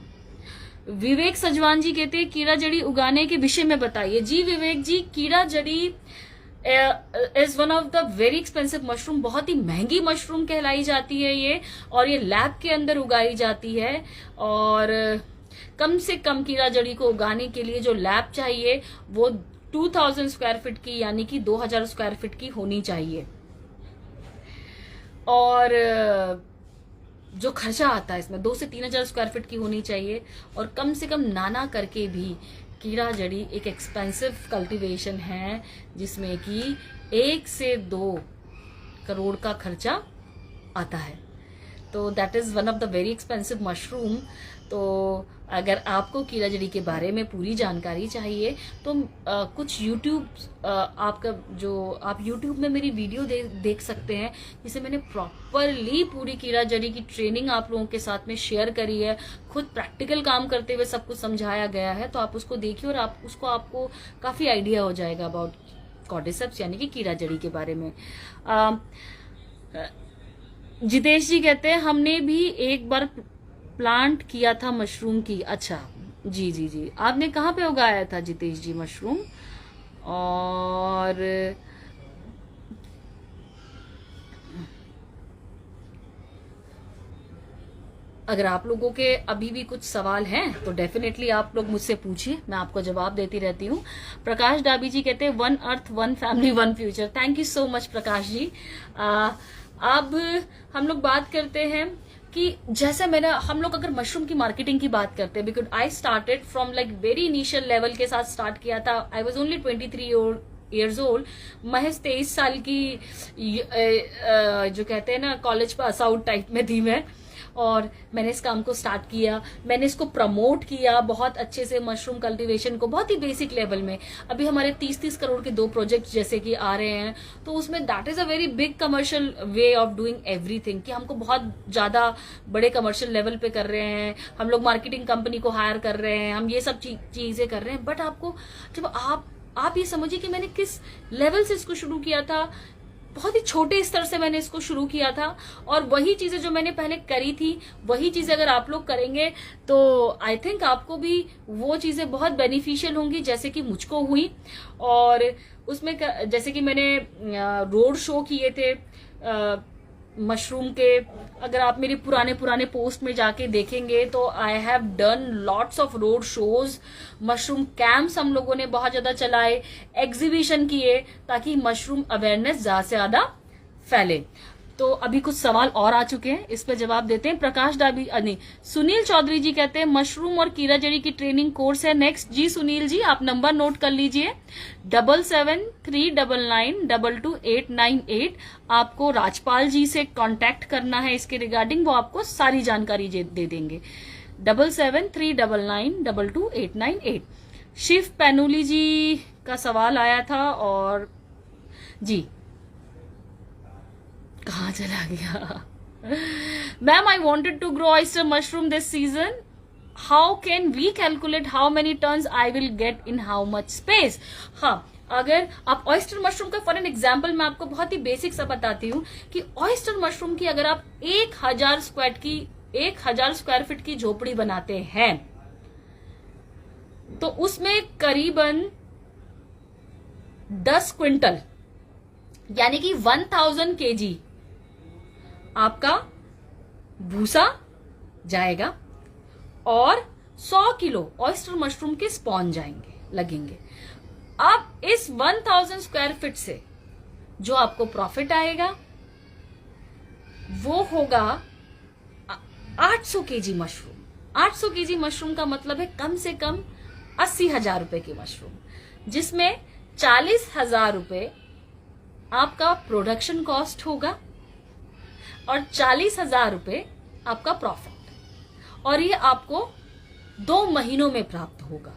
Vivek Sajwan ji कहते हैं कीड़ा जड़ी उगाने के विषय में बताइए। जी विवेक जी, कीड़ा जड़ी is one of the very expensive mushroom, बहुत ही महंगी मशरूम कहलाई जाती है ये, और ये लैब के अंदर उगाई जाती है। और कम से कम कीड़ा जड़ी को उगाने के लिए जो लैब चाहिए वो 2000 स्क्वायर फीट की यानी कि 2000 स्क्वायर फीट की होनी चाहिए। और जो खर्चा आता है इसमें 2 से 3000 स्क्वायर फीट की होनी चाहिए। और कम से कम नाना करके भी कीड़ा जड़ी एक एक्सपेंसिव कल्टीवेशन है जिसमें कि 1 से 2 करोड़ का खर्चा आता है। तो that is one of the very expensive mushroom. तो अगर आपको कीड़ा जड़ी के बारे में पूरी जानकारी चाहिए तो कुछ यूट्यूब आपका जो आप यूट्यूब में मेरी वीडियो देख सकते हैं जिसे मैंने प्रॉपरली पूरी कीड़ा जड़ी की ट्रेनिंग आप लोगों के साथ में शेयर करी है, खुद प्रैक्टिकल काम करते हुए सब कुछ समझाया गया है। तो आप उसको देखिए और आपको काफी आइडिया हो जाएगा अबाउट कॉर्डिसेप्स यानी कि कीड़ा जड़ी के बारे में। जितेश जी कहते हैं हमने भी एक बार प्लांट किया था मशरूम की। अच्छा जी जी जी, आपने कहाँ पे उगाया था जितेश जी मशरूम? और अगर आप लोगों के अभी भी कुछ सवाल हैं तो डेफिनेटली आप लोग मुझसे पूछिए, मैं आपको जवाब देती रहती हूँ। प्रकाश डाबी जी कहते हैं 1 earth 1 family 1 future, thank you so much Prakash ji. अब हम लोग बात करते हैं कि जैसे हम लोग अगर मशरूम की मार्केटिंग की बात करते हैं, because I started from like very initial level के साथ स्टार्ट किया था। I was only 23 years old, महज 23 साल की जो कहते हैं ना कॉलेज पास आउट टाइप में थी मैं, और मैंने इस काम को स्टार्ट किया। मैंने इसको प्रमोट किया बहुत अच्छे से, मशरूम कल्टीवेशन को बहुत ही बेसिक लेवल में। अभी हमारे 30-30 करोड़ के 2 प्रोजेक्ट जैसे कि आ रहे हैं, तो उसमें that is a very big commercial way of doing everything कि हमको बहुत ज्यादा बड़े कमर्शियल लेवल पे कर रहे हैं, हम लोग मार्केटिंग कंपनी को हायर कर रहे हैं, हम ये सब चीजें कर रहे हैं। बट आपको जब आप ये समझिए कि मैंने किस लेवल से इसको शुरू किया था, बहुत ही छोटे स्तर से मैंने इसको शुरू किया था, और वही चीजें जो मैंने पहले करी थी वही चीजें अगर आप लोग करेंगे तो आई थिंक आपको भी वो चीजें बहुत बेनिफिशियल होंगी जैसे कि मुझको हुई। और उसमें जैसे कि मैंने रोड शो किए थे मशरूम के, अगर आप मेरे पुराने पोस्ट में जाके देखेंगे तो I have done lots of road shows, mushroom camps हम लोगों ने बहुत ज्यादा चलाए, एग्जीबिशन किए ताकि मशरूम अवेयरनेस ज्यादा से ज्यादा फैले। तो अभी कुछ सवाल और आ चुके हैं, इस पे जवाब देते हैं। प्रकाश डाबी नहीं, सुनील चौधरी जी कहते हैं मशरूम और कीड़ा जड़ी की ट्रेनिंग कोर्स है नेक्स्ट। जी सुनील जी, आप नंबर नोट कर लीजिए 7739922898। आपको राजपाल जी से कांटेक्ट करना है इसके रिगार्डिंग, वो आपको सारी जानकारी दे देंगे। 7739922898। शिव पैनुली जी का सवाल आया था, और जी कहाँ चला गया। Ma'am, I wanted to grow oyster mushroom this season, how can we calculate how many turns I will get in how much space. हाँ, अगर आप ऑयस्टर मशरूम का फॉर एन एग्जाम्पल मैं आपको बहुत ही बेसिक सा बताती हूँ कि ऑयस्टर मशरूम की अगर आप 1000 स्क्वायर फीट की झोपड़ी बनाते हैं तो उसमें करीबन 10 क्विंटल यानी कि 1000 केजी आपका भूसा जाएगा और 100 किलो ऑयस्टर मशरूम के स्पॉन लगेंगे। अब इस 1000 स्क्वायर फीट से जो आपको प्रॉफिट आएगा वो होगा 800 केजी मशरूम। 800 केजी मशरूम का मतलब है कम से कम 80,000 रुपए की मशरूम, जिसमें 40,000 रुपए आपका प्रोडक्शन कॉस्ट होगा और 40,000 रुपए आपका प्रॉफिट, और ये आपको 2 महीनों में प्राप्त होगा।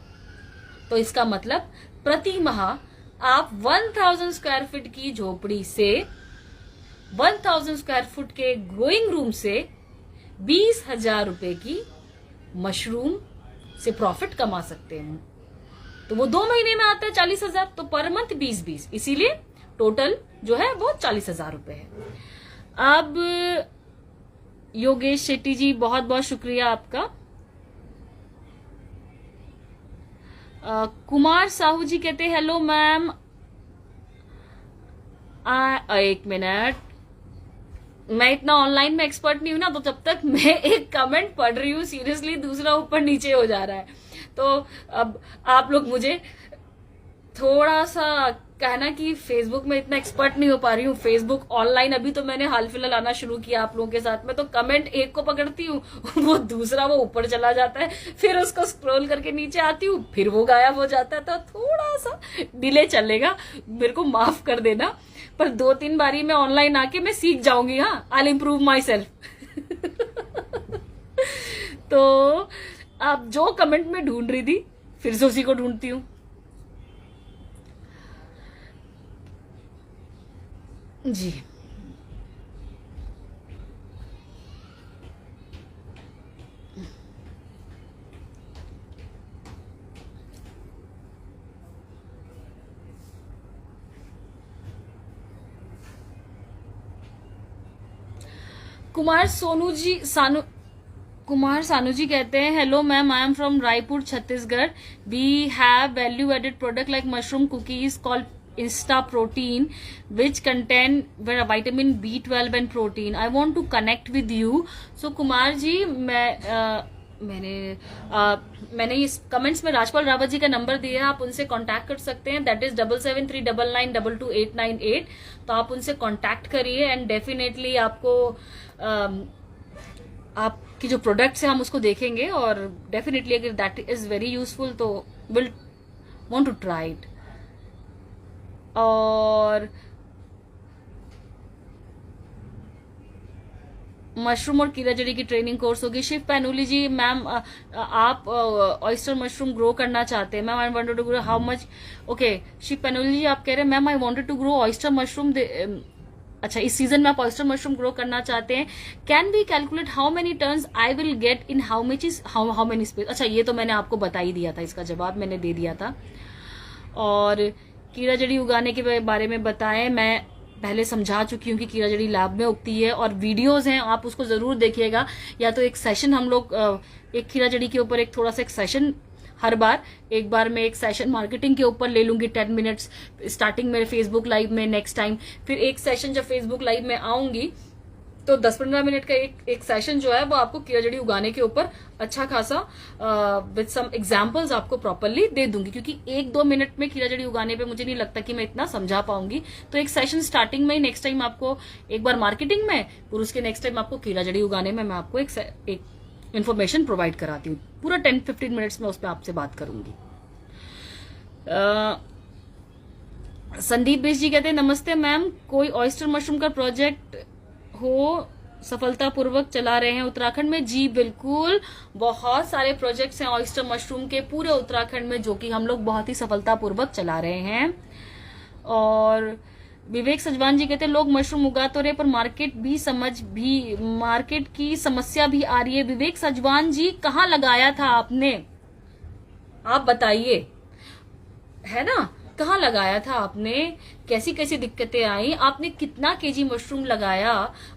तो इसका मतलब प्रति माह आप 1000 स्क्वायर फीट की झोपड़ी से 1000 स्क्वायर फुट के ग्रोइंग रूम से 20,000 रुपए की मशरूम से प्रॉफिट कमा सकते हैं। तो वो 2 महीने में आता है 40,000, तो पर मंथ 20-20, इसीलिए टोटल जो है वो 40,000 रुपए है। अब योगेश शेट्टी जी, बहुत बहुत शुक्रिया आपका। कुमार साहू जी कहते हैं हेलो मैम, एक मिनट, मैं इतना ऑनलाइन में एक्सपर्ट नहीं हूं ना, तो जब तक मैं एक कमेंट पढ़ रही हूँ सीरियसली दूसरा ऊपर नीचे हो जा रहा है। तो अब आप लोग मुझे थोड़ा सा कहना कि फेसबुक में इतना एक्सपर्ट नहीं हो पा रही हूँ। फेसबुक ऑनलाइन अभी तो मैंने हाल फिलहाल आना शुरू किया आप लोगों के साथ में, तो कमेंट एक को पकड़ती हूँ वो दूसरा वो ऊपर चला जाता है, फिर उसको स्क्रॉल करके नीचे आती हूँ, फिर वो गायब हो जाता है। तो थोड़ा सा डिले चलेगा, मेरे को माफ कर देना, पर 2-3 बारी में ऑनलाइन आके मैं सीख जाऊंगी। हाँ, आई इम्प्रूव माई सेल्फ। तो आप जो कमेंट में ढूंढ रही थी फिर से उसी को ढूंढती हूँ। जी, कुमार सानू जी कहते हैं hello ma'am, I am from Raipur Chhattisgarh, we have value added product like mushroom cookies called Insta Protein which contain vitamin B12 and protein. I want to connect with you. So Kumar ji, मैंने इस कमेंट्स में राजपाल रावत जी का नंबर दिया है, आप उनसे contact कर सकते हैं। That is 7739922898। तो आप उनसे कांटेक्ट करिए एंड डेफिनेटली आपको आपकी जो प्रोडक्ट्स है हम उसको देखेंगे, और डेफिनेटली अगर दैट इज वेरी यूजफुल तो will want to try it. और मशरूम और कीड़ा जड़ी की ट्रेनिंग कोर्स होगी। शिव पैनुली जी, मैम आप ऑयस्टर मशरूम ग्रो करना चाहते हैं। Ma'am I wanted to grow how much. Okay Shiv Painuli ji, आप कह रहे हैं ma'am I wanted to grow oyster mushroom, अच्छा इस सीजन में आप ऑयस्टर मशरूम ग्रो करना चाहते हैं। Can we calculate how many turns I will get in how many space. अच्छा, ये तो मैंने आपको बता ही दिया था, इसका जवाब मैंने दे दिया था। और कीड़ा जड़ी उगाने के बारे में बताएं, मैं पहले समझा चुकी हूँ कि कीड़ा जड़ी लैब में उगती है, और वीडियोस हैं आप उसको जरूर देखिएगा। या तो एक सेशन हम लोग एक कीड़ा जड़ी के ऊपर एक थोड़ा सा एक सेशन, हर बार एक बार मैं एक सेशन मार्केटिंग के ऊपर ले लूंगी 10 मिनट्स स्टार्टिंग में फेसबुक लाइव में, नेक्स्ट टाइम फिर एक सेशन जब फेसबुक लाइव में आऊंगी तो 10-15 मिनट का एक सेशन जो है वो आपको कीड़ा जड़ी उगाने के ऊपर अच्छा खासा विद सम एग्जांपल्स आपको प्रॉपरली दे दूंगी, क्योंकि 1-2 मिनट में कीड़ा जड़ी उगाने पे मुझे नहीं लगता कि मैं इतना समझा पाऊंगी। तो एक सेशन स्टार्टिंग में ही नेक्स्ट टाइम आपको एक बार मार्केटिंग में, और उसके नेक्स्ट टाइम आपको कीड़ा जड़ी उगाने में मैं आपको एक इन्फॉर्मेशन प्रोवाइड कराती हूँ। पूरा 10-15 मिनट्स में उस पर आपसे बात करूंगी। संदीप बेश जी कहते हैं नमस्ते मैम, कोई ऑयस्टर मशरूम का प्रोजेक्ट हो सफलतापूर्वक चला रहे हैं उत्तराखंड में? जी बिल्कुल, बहुत सारे प्रोजेक्ट्स हैं ऑयस्टर मशरूम के पूरे उत्तराखंड में जो कि हम लोग बहुत ही सफलतापूर्वक चला रहे हैं। और विवेक सजवान जी कहते हैं लोग मशरूम उगा तो रहे पर मार्केट की समस्या भी आ रही है। विवेक सजवान जी कहाँ लगाया था आपने, आप बताइए, है ना, कहाँ लगाया था आपने, कैसी कैसी दिक्कतें आई, आपने कितना केजी मशरूम लगाया,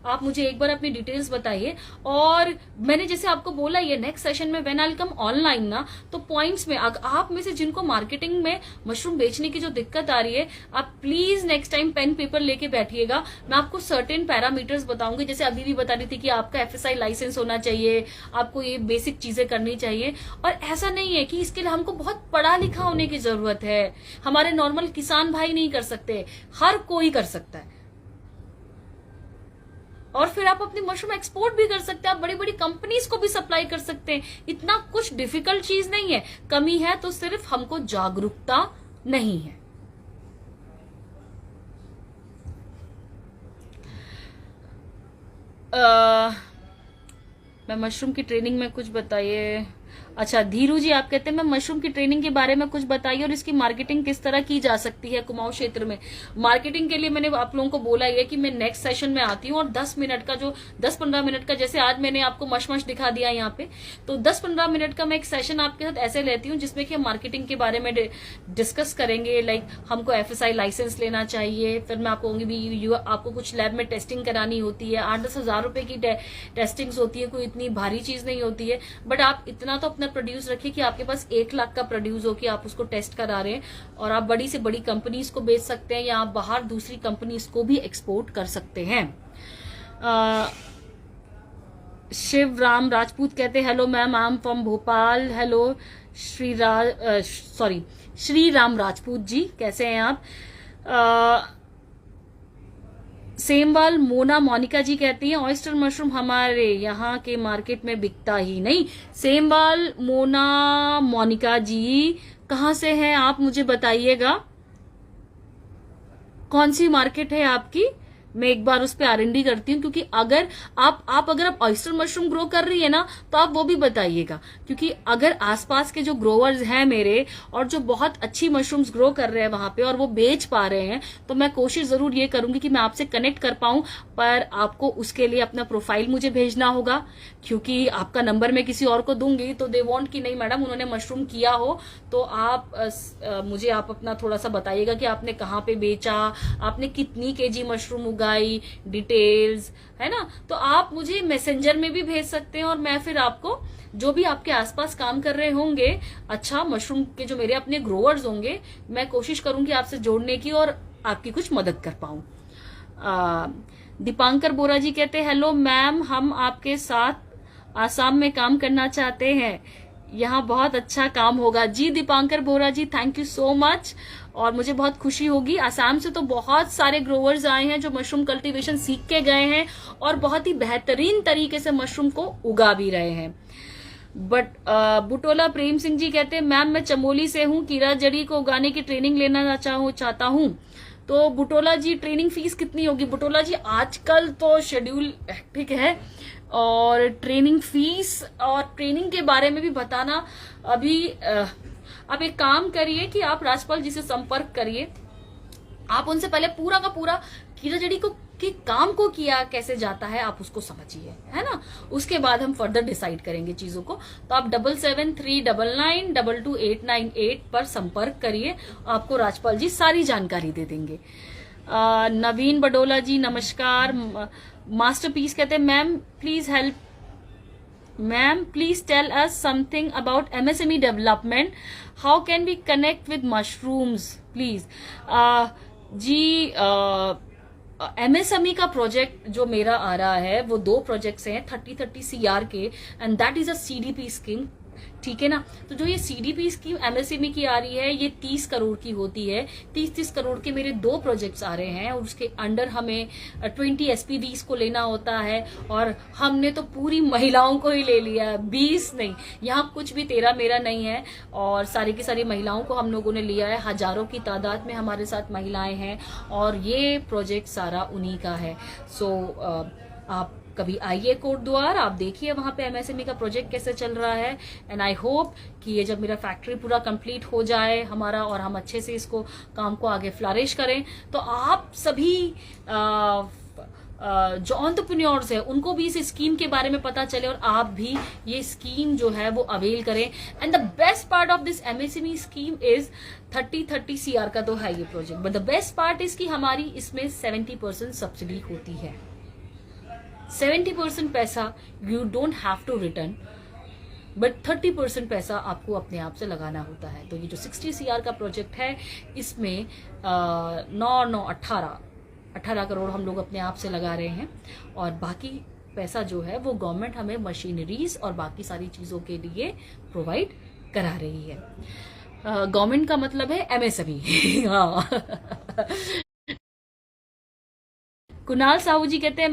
आप मुझे एक बार अपनी डिटेल्स बताइए। और मैंने जैसे आपको बोला ये नेक्स्ट सेशन में when I will come online ना, तो पॉइंट्स में आप में से जिनको मार्केटिंग में मशरूम बेचने की जो दिक्कत आ रही है, आप please next time pen paper लेके बैठिएगा। मैं आपको सर्टेन पैरामीटर्स बताऊंगी, जैसे अभी भी बता रही थी कि आपका FSI लाइसेंस होना चाहिए, आपको ये बेसिक चीजें करनी चाहिए। और ऐसा नहीं है कि इसके लिए हमको बहुत पढ़ा लिखा होने की जरूरत है, हमारे नॉर्मल किसान भाई नहीं कर सकते, हर कोई कर सकता है। और फिर आप अपनी मशरूम एक्सपोर्ट भी कर सकते हैं, आप बड़ी बड़ी कंपनीज को भी सप्लाई कर सकते हैं। इतना कुछ डिफिकल्ट चीज नहीं है। कमी है तो सिर्फ हमको जागरूकता नहीं है। मैं मशरूम की ट्रेनिंग में कुछ बताइए। अच्छा धीरू जी आप कहते हैं मैं मशरूम की ट्रेनिंग के बारे में कुछ बताइए और इसकी मार्केटिंग किस तरह की जा सकती है कुमाऊं क्षेत्र में। मार्केटिंग के लिए मैंने आप लोगों को बोला है कि मैं नेक्स्ट सेशन में आती हूँ और 10-15 मिनट का जैसे आज मैंने आपको मशमश दिखा दिया यहाँ पे, तो 10-15 मिनट का मैं एक सेशन आपके साथ ऐसे लेती हूँ जिसमें कि हम मार्केटिंग के बारे में डिस्कस करेंगे। लाइक हमको FSI लाइसेंस लेना चाहिए, फिर मैं आपको कहूंगी आपको कुछ लैब में टेस्टिंग करानी होती है, 8-10 हजार रुपए की टेस्टिंग्स होती है, कोई इतनी भारी चीज नहीं होती है। बट आप इतना तो अपना प्रोड्यूस रखिए कि आपके पास 1 लाख का प्रोड्यूस हो कि आप उसको टेस्ट करा रहे हैं, और आप बड़ी से बड़ी कंपनीज को बेच सकते हैं या आप बाहर दूसरी कंपनीज को भी एक्सपोर्ट कर सकते हैं। शिव राम राजपूत कहते हैं hello ma'am, I am from Bhopal. Hello Shri Ram Rajput ji, कैसे हैं आप? सेमवाल मोना मोनिका जी कहती हैं ऑयस्टर मशरूम हमारे यहाँ के मार्केट में बिकता ही नहीं। सेमवाल मोना मोनिका जी कहाँ से हैं आप, मुझे बताइएगा कौन सी मार्केट है आपकी, मैं एक बार उस पर R&D करती हूँ। क्योंकि अगर आप ऑयस्टर मशरूम ग्रो कर रही है ना, तो आप वो भी बताइएगा, क्योंकि अगर आसपास के जो ग्रोवर्स हैं मेरे और जो बहुत अच्छी मशरूम्स ग्रो कर रहे हैं वहां पे और वो बेच पा रहे हैं, तो मैं कोशिश जरूर ये करूंगी कि मैं आपसे कनेक्ट कर पाऊं। पर आपको उसके लिए अपना प्रोफाइल मुझे भेजना होगा, क्योंकि आपका नंबर मैं किसी और को दूंगी तो दे वांट कि नहीं मैडम उन्होंने मशरूम किया हो, तो आप मुझे आप अपना थोड़ा सा बताइएगा कि आपने कहाँ पे बेचा, आपने कितनी केजी मशरूम उगाई, डिटेल्स, है ना। तो आप मुझे मैसेंजर में भी भेज सकते हैं और मैं फिर आपको जो भी आपके आसपास काम कर रहे होंगे अच्छा मशरूम के जो मेरे अपने ग्रोवर्स होंगे, मैं कोशिश करूंगी आपसे जोड़ने की और आपकी कुछ मदद कर पाऊं। दीपांकर बोरा जी कहते हैं हेलो मैम, हम आपके साथ आसाम में काम करना चाहते हैं, यहाँ बहुत अच्छा काम होगा। जी दीपांकर बोरा जी, थैंक यू सो मच, और मुझे बहुत खुशी होगी। आसाम से तो बहुत सारे ग्रोवर्स आए हैं जो मशरूम कल्टीवेशन सीख के गए हैं और बहुत ही बेहतरीन तरीके से मशरूम को उगा भी रहे हैं। बट बुटोला प्रेम सिंह जी कहते हैं मैम मैं चमोली से हूँ, कीड़ा जड़ी को उगाने की ट्रेनिंग लेना चाहता हूँ। तो बुटोला जी ट्रेनिंग फीस कितनी होगी? बुटोला जी आजकल तो शेड्यूल हेक्टिक है और ट्रेनिंग फीस और ट्रेनिंग के बारे में भी बताना अभी आप एक काम करिए कि आप राजपाल जी से संपर्क करिए, आप उनसे पहले पूरा का पूरा कीड़ा जड़ी को कि काम को किया कैसे जाता है आप उसको समझिए, है ना। उसके बाद हम फर्दर डिसाइड करेंगे चीजों को। तो आप 7739922898 पर संपर्क करिए, आपको राजपाल जी सारी जानकारी दे देंगे। नवीन बडोला जी नमस्कार। मास्टरपीस कहते हैं ma'am please tell us something about MSME development, how can we connect with mushrooms please. जी एमएसएमई का प्रोजेक्ट जो मेरा आ रहा है वो 2 प्रोजेक्ट्स हैं 30-30 CR के, and that is a CDP scheme, ठीक है ना। तो जो ये CDP स्कीम एमएसएमई की आ रही है ये 30 करोड़ की होती है। 30 करोड़ के मेरे 2 प्रोजेक्ट्स आ रहे हैं और उसके अंडर हमें 20 SPVs को लेना होता है, और हमने तो पूरी महिलाओं को ही ले लिया है, 20 नहीं, यहाँ कुछ भी तेरा मेरा नहीं है, और सारी की सारी महिलाओं को हम लोगों ने लिया है। हजारों की तादाद में हमारे साथ महिलाएं हैं और ये प्रोजेक्ट सारा उन्हीं का है। सो आप कभी आइए कोटद्वार, आप देखिए वहां पे एमएसएमई का प्रोजेक्ट कैसे चल रहा है, एंड आई होप कि ये जब मेरा फैक्ट्री पूरा कंप्लीट हो जाए हमारा और हम अच्छे से इसको काम को आगे फ्लरिश करें, तो आप सभी जो एंटरप्रेन्योर्स है उनको भी इस स्कीम के बारे में पता चले और आप भी ये स्कीम जो है वो अवेल करें। And the best part of this MSME scheme is 30-30 CR का तो है ये project, but the best part is कि हमारी इसमें 70% सब्सिडी होती है। 70% पैसा you don't have to return, but 30% पैसा आपको अपने आप से लगाना होता है। तो ये जो 60 CR का प्रोजेक्ट है इसमें 18 करोड़ हम लोग अपने आप से लगा रहे हैं, और बाकी पैसा जो है वो गवर्नमेंट हमें मशीनरीज और बाकी सारी चीजों के लिए प्रोवाइड करा रही है। गवर्नमेंट का मतलब है एमएसएमई। हाँ। कुणाल साहू जी कहते हैं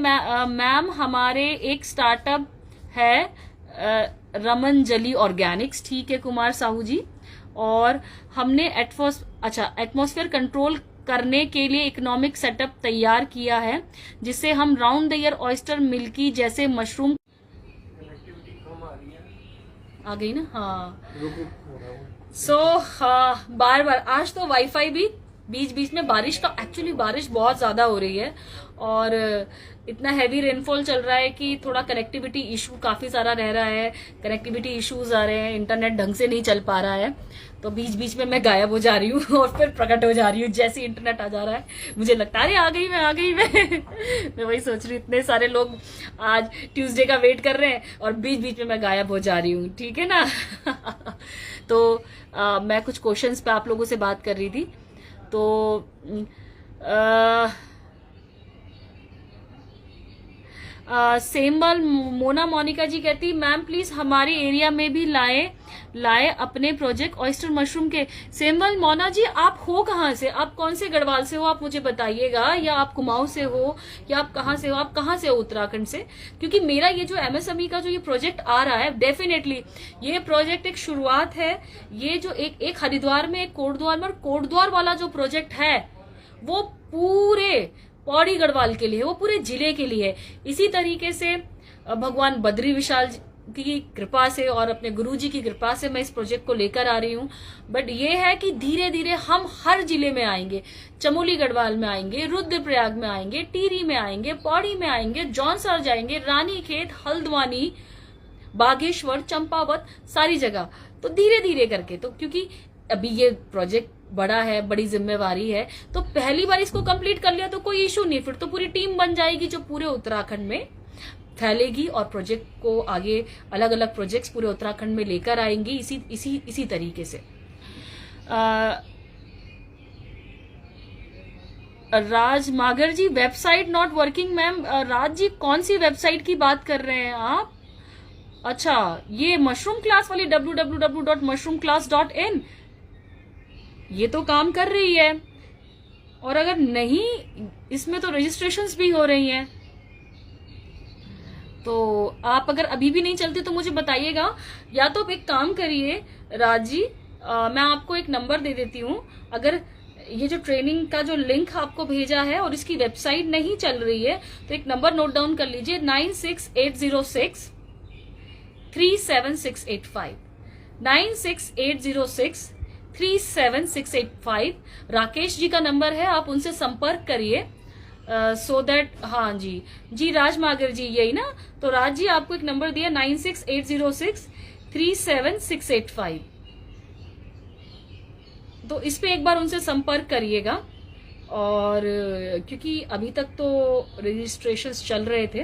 मैम हमारे एक स्टार्टअप है रमनजली ऑर्गेनिक्स, ठीक है कुमार साहू जी, और हमने एटमॉस्फेयर कंट्रोल करने के लिए इकोनॉमिक सेटअप तैयार किया है जिससे हम round the year oyster milky जैसे मशरूम आ गई ना। हाँ बार बार आज तो वाईफाई भी बीच बीच में, बारिश का एक्चुअली बारिश बहुत ज्यादा हो रही है और इतना हैवी रेनफॉल चल रहा है कि थोड़ा कनेक्टिविटी इशू काफी सारा रह रहा है, कनेक्टिविटी इश्यूज आ रहे हैं, इंटरनेट ढंग से नहीं चल पा रहा है, तो बीच बीच में मैं गायब हो जा रही हूँ और फिर प्रकट हो जा रही हूँ जैसे इंटरनेट आ जा रहा है। मुझे लगता है अरे आ गई मैं मैं वही सोच रही हूँ, इतने सारे लोग आज ट्यूसडे का वेट कर रहे हैं और बीच बीच में मैं गायब हो जा रही हूँ, ठीक है ना। तो मैं कुछ क्वेश्चंस पे आप लोगों से बात कर रही थी। तो सेम्बल मोना मोनिका जी कहती मैम प्लीज हमारे एरिया में भी लाए अपने प्रोजेक्ट ऑयस्टर मशरूम के। सेम्बल मोना जी आप हो कहाँ से, आप कौन से गढ़वाल से हो आप मुझे बताइएगा, या आप कुमाऊं से हो, या आप कहाँ से हो, आप कहाँ से हो उत्तराखंड से, क्योंकि मेरा ये जो एमएसएमई का जो ये प्रोजेक्ट आ रहा है डेफिनेटली ये प्रोजेक्ट एक शुरुआत है। ये जो एक हरिद्वार में, एक कोटद्वार में, और कोटद्वार वाला जो प्रोजेक्ट है वो पूरे पौड़ी गढ़वाल के लिए, वो पूरे जिले के लिए है। इसी तरीके से भगवान बद्री विशाल की कृपा से और अपने गुरुजी की कृपा से मैं इस प्रोजेक्ट को लेकर आ रही हूँ। बट ये है कि धीरे धीरे हम हर जिले में आएंगे, चमोली गढ़वाल में आएंगे, रुद्रप्रयाग में आएंगे, टिहरी में आएंगे, पौड़ी में आएंगे, जौनसर जाएंगे, रानीखेत, हल्द्वानी, बागेश्वर, चंपावत, सारी जगह। तो धीरे धीरे करके, तो क्योंकि अभी ये प्रोजेक्ट बड़ा है, बड़ी जिम्मेवारी है, तो पहली बार इसको कंप्लीट कर लिया तो कोई इशू नहीं, फिर तो पूरी टीम बन जाएगी जो पूरे उत्तराखंड में फैलेगी और प्रोजेक्ट को आगे अलग अलग प्रोजेक्ट्स पूरे उत्तराखंड में लेकर आएंगी इसी तरीके से। राज मागर जी website not working ma'am. Raj ji कौन सी वेबसाइट की बात कर रहे हैं आप? अच्छा ये मशरूम क्लास वाली www.mushroomclass.in, ये तो काम कर रही है, और अगर नहीं इसमें तो रजिस्ट्रेशंस भी हो रही हैं, तो आप अगर अभी भी नहीं चलते तो मुझे बताइएगा, या तो आप एक काम करिए राज जी, मैं आपको एक नंबर दे देती हूँ। अगर ये जो ट्रेनिंग का जो लिंक आपको भेजा है और इसकी वेबसाइट नहीं चल रही है तो एक नंबर नोट डाउन कर लीजिए 96806 37685 96806 37685 राकेश जी का नंबर है, आप उनसे संपर्क करिए सो दैट। हाँ जी राज मागर जी यही ना, तो राज जी आपको एक नंबर दिया 96806 37685, तो इस पे एक बार उनसे संपर्क करिएगा। और क्योंकि अभी तक तो रजिस्ट्रेशंस चल रहे थे,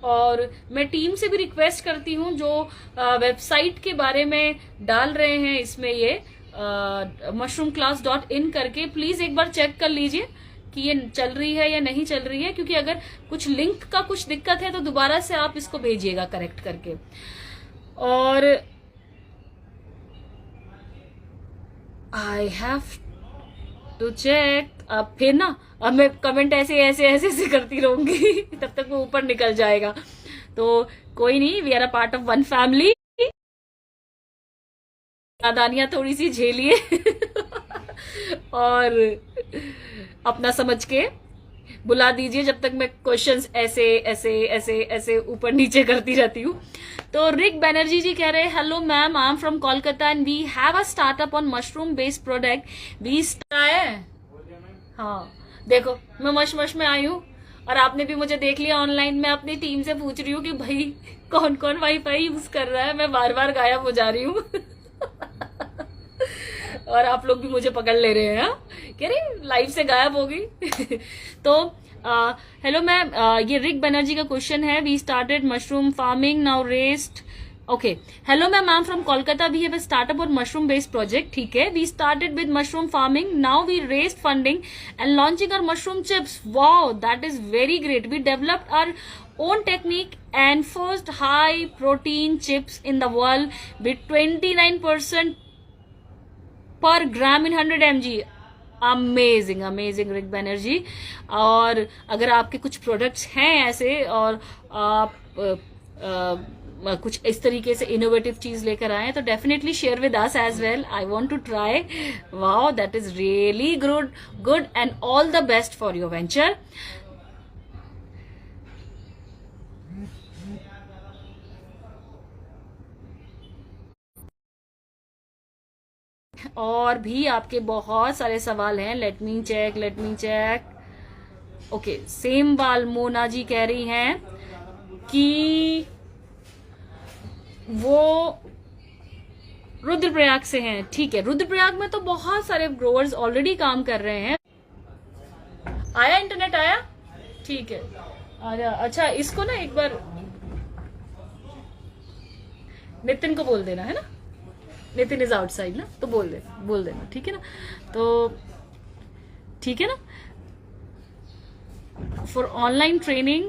और मैं टीम से भी रिक्वेस्ट करती हूँ जो वेबसाइट के बारे में डाल रहे हैं इसमें ये mushroomclass.in करके, प्लीज एक बार चेक कर लीजिए कि ये चल रही है या नहीं चल रही है, क्योंकि अगर कुछ लिंक का कुछ दिक्कत है तो दोबारा से आप इसको भेजिएगा करेक्ट करके। और आई हैव टू चेक। अब फिर ना, अब मैं कमेंट ऐसे ऐसे ऐसे ऐसे करती रहूंगी तब तक वो ऊपर निकल जाएगा। तो कोई नहीं, we are a part of one family. नादानियां थोड़ी सी झेलिए और अपना समझ के बुला दीजिए जब तक मैं क्वेश्चंस ऐसे ऐसे ऐसे ऐसे ऊपर नीचे करती रहती हूँ। तो रिक बैनर्जी जी कह रहे हैं, hello ma'am, I am from Kolkata and we have a startup on mushroom based product we है। हाँ देखो, मैं मश में आई हूँ और आपने भी मुझे देख लिया ऑनलाइन। मैं अपनी टीम से पूछ रही हूँ कि भाई कौन कौन वाईफाई यूज कर रहा है, मैं बार बार गायब हो जा रही हूँ और आप लोग भी मुझे पकड़ ले रहे हैं, कह रहे लाइव से गायब हो गई तो हेलो मैम, ये रिक बनर्जी का क्वेश्चन है, we started mushroom farming now raised. Okay, hello ma'am, I am from Kolkata, we have a startup और मशरूम बेस्ड प्रोजेक्ट। ठीक है, we started with mushroom farming, now we raised funding and launching our mushroom chips. Wow, that is very great. We developed our own technique and first high protein chips in the world with 29% per gram in 100 mg। Amazing amazing Rick Banerjee. और अगर आपके कुछ products हैं ऐसे और आप कुछ इस तरीके से इनोवेटिव चीज लेकर आए तो definitely share with us as well. I want to try. Wow, that is really good and all the best for your venture. और भी आपके बहुत सारे सवाल हैं। Let me check. ओके, सेम बाल मोना जी कह रही हैं कि वो रुद्रप्रयाग से हैं। ठीक है, रुद्रप्रयाग में तो बहुत सारे ग्रोवर्स ऑलरेडी काम कर रहे हैं। आया इंटरनेट आया? ठीक है, आया। अच्छा, इसको ना एक बार नितिन को बोल देना है ना, नितिन इज आउटसाइड ना, तो बोल देना, ठीक है ना। तो ठीक है ना, फॉर ऑनलाइन ट्रेनिंग।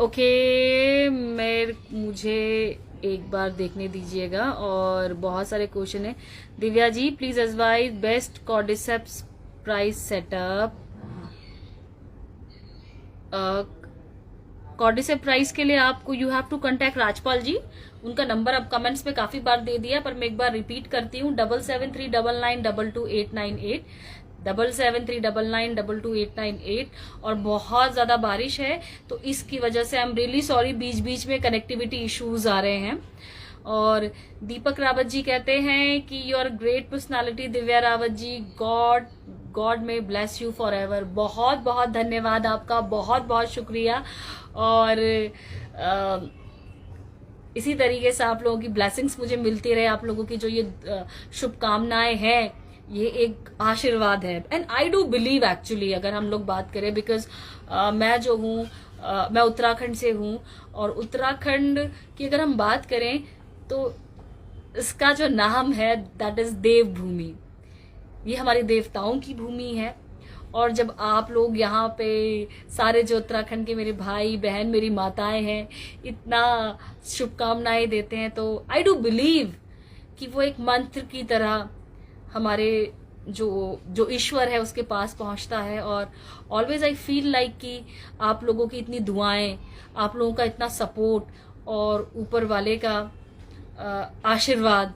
ओके, मुझे एक बार देखने दीजिएगा। और बहुत सारे क्वेश्चन है। Divya ji, please advise best cordyceps price setup. Cordycep price के लिए आपको you have to contact Rajpal ji. उनका नंबर अब कमेंट्स में काफी बार दे दिया, पर मैं एक बार रिपीट करती हूँ, 7739922898, 7739922898। और बहुत ज्यादा बारिश है तो इसकी वजह से आई एम रियली सॉरी, बीच बीच में कनेक्टिविटी इश्यूज आ रहे हैं। और दीपक रावत जी कहते हैं कि your great personality Divya Rawat ji, God may bless you forever. बहुत बहुत धन्यवाद आपका, बहुत बहुत शुक्रिया। और इसी तरीके से आप लोगों की ब्लेसिंग्स मुझे मिलती रहे। आप लोगों की जो ये शुभकामनाएं हैं, ये एक आशीर्वाद है। And I do believe actually, अगर हम लोग बात करें, बिकॉज मैं जो हूँ, मैं उत्तराखंड से हूँ, और उत्तराखंड की अगर हम बात करें तो इसका जो नाम है दैट इज देवभूमि। ये हमारी देवताओं की भूमि है। और जब आप लोग यहाँ पे सारे जो उत्तराखंड के मेरे भाई बहन, मेरी माताएं हैं, इतना शुभकामनाएं देते हैं, तो आई डू बिलीव कि वो एक मंत्र की तरह हमारे जो ईश्वर है उसके पास पहुंचता है। और ऑलवेज आई फील लाइक कि आप लोगों की इतनी दुआएं, आप लोगों का इतना सपोर्ट और ऊपर वाले का आशीर्वाद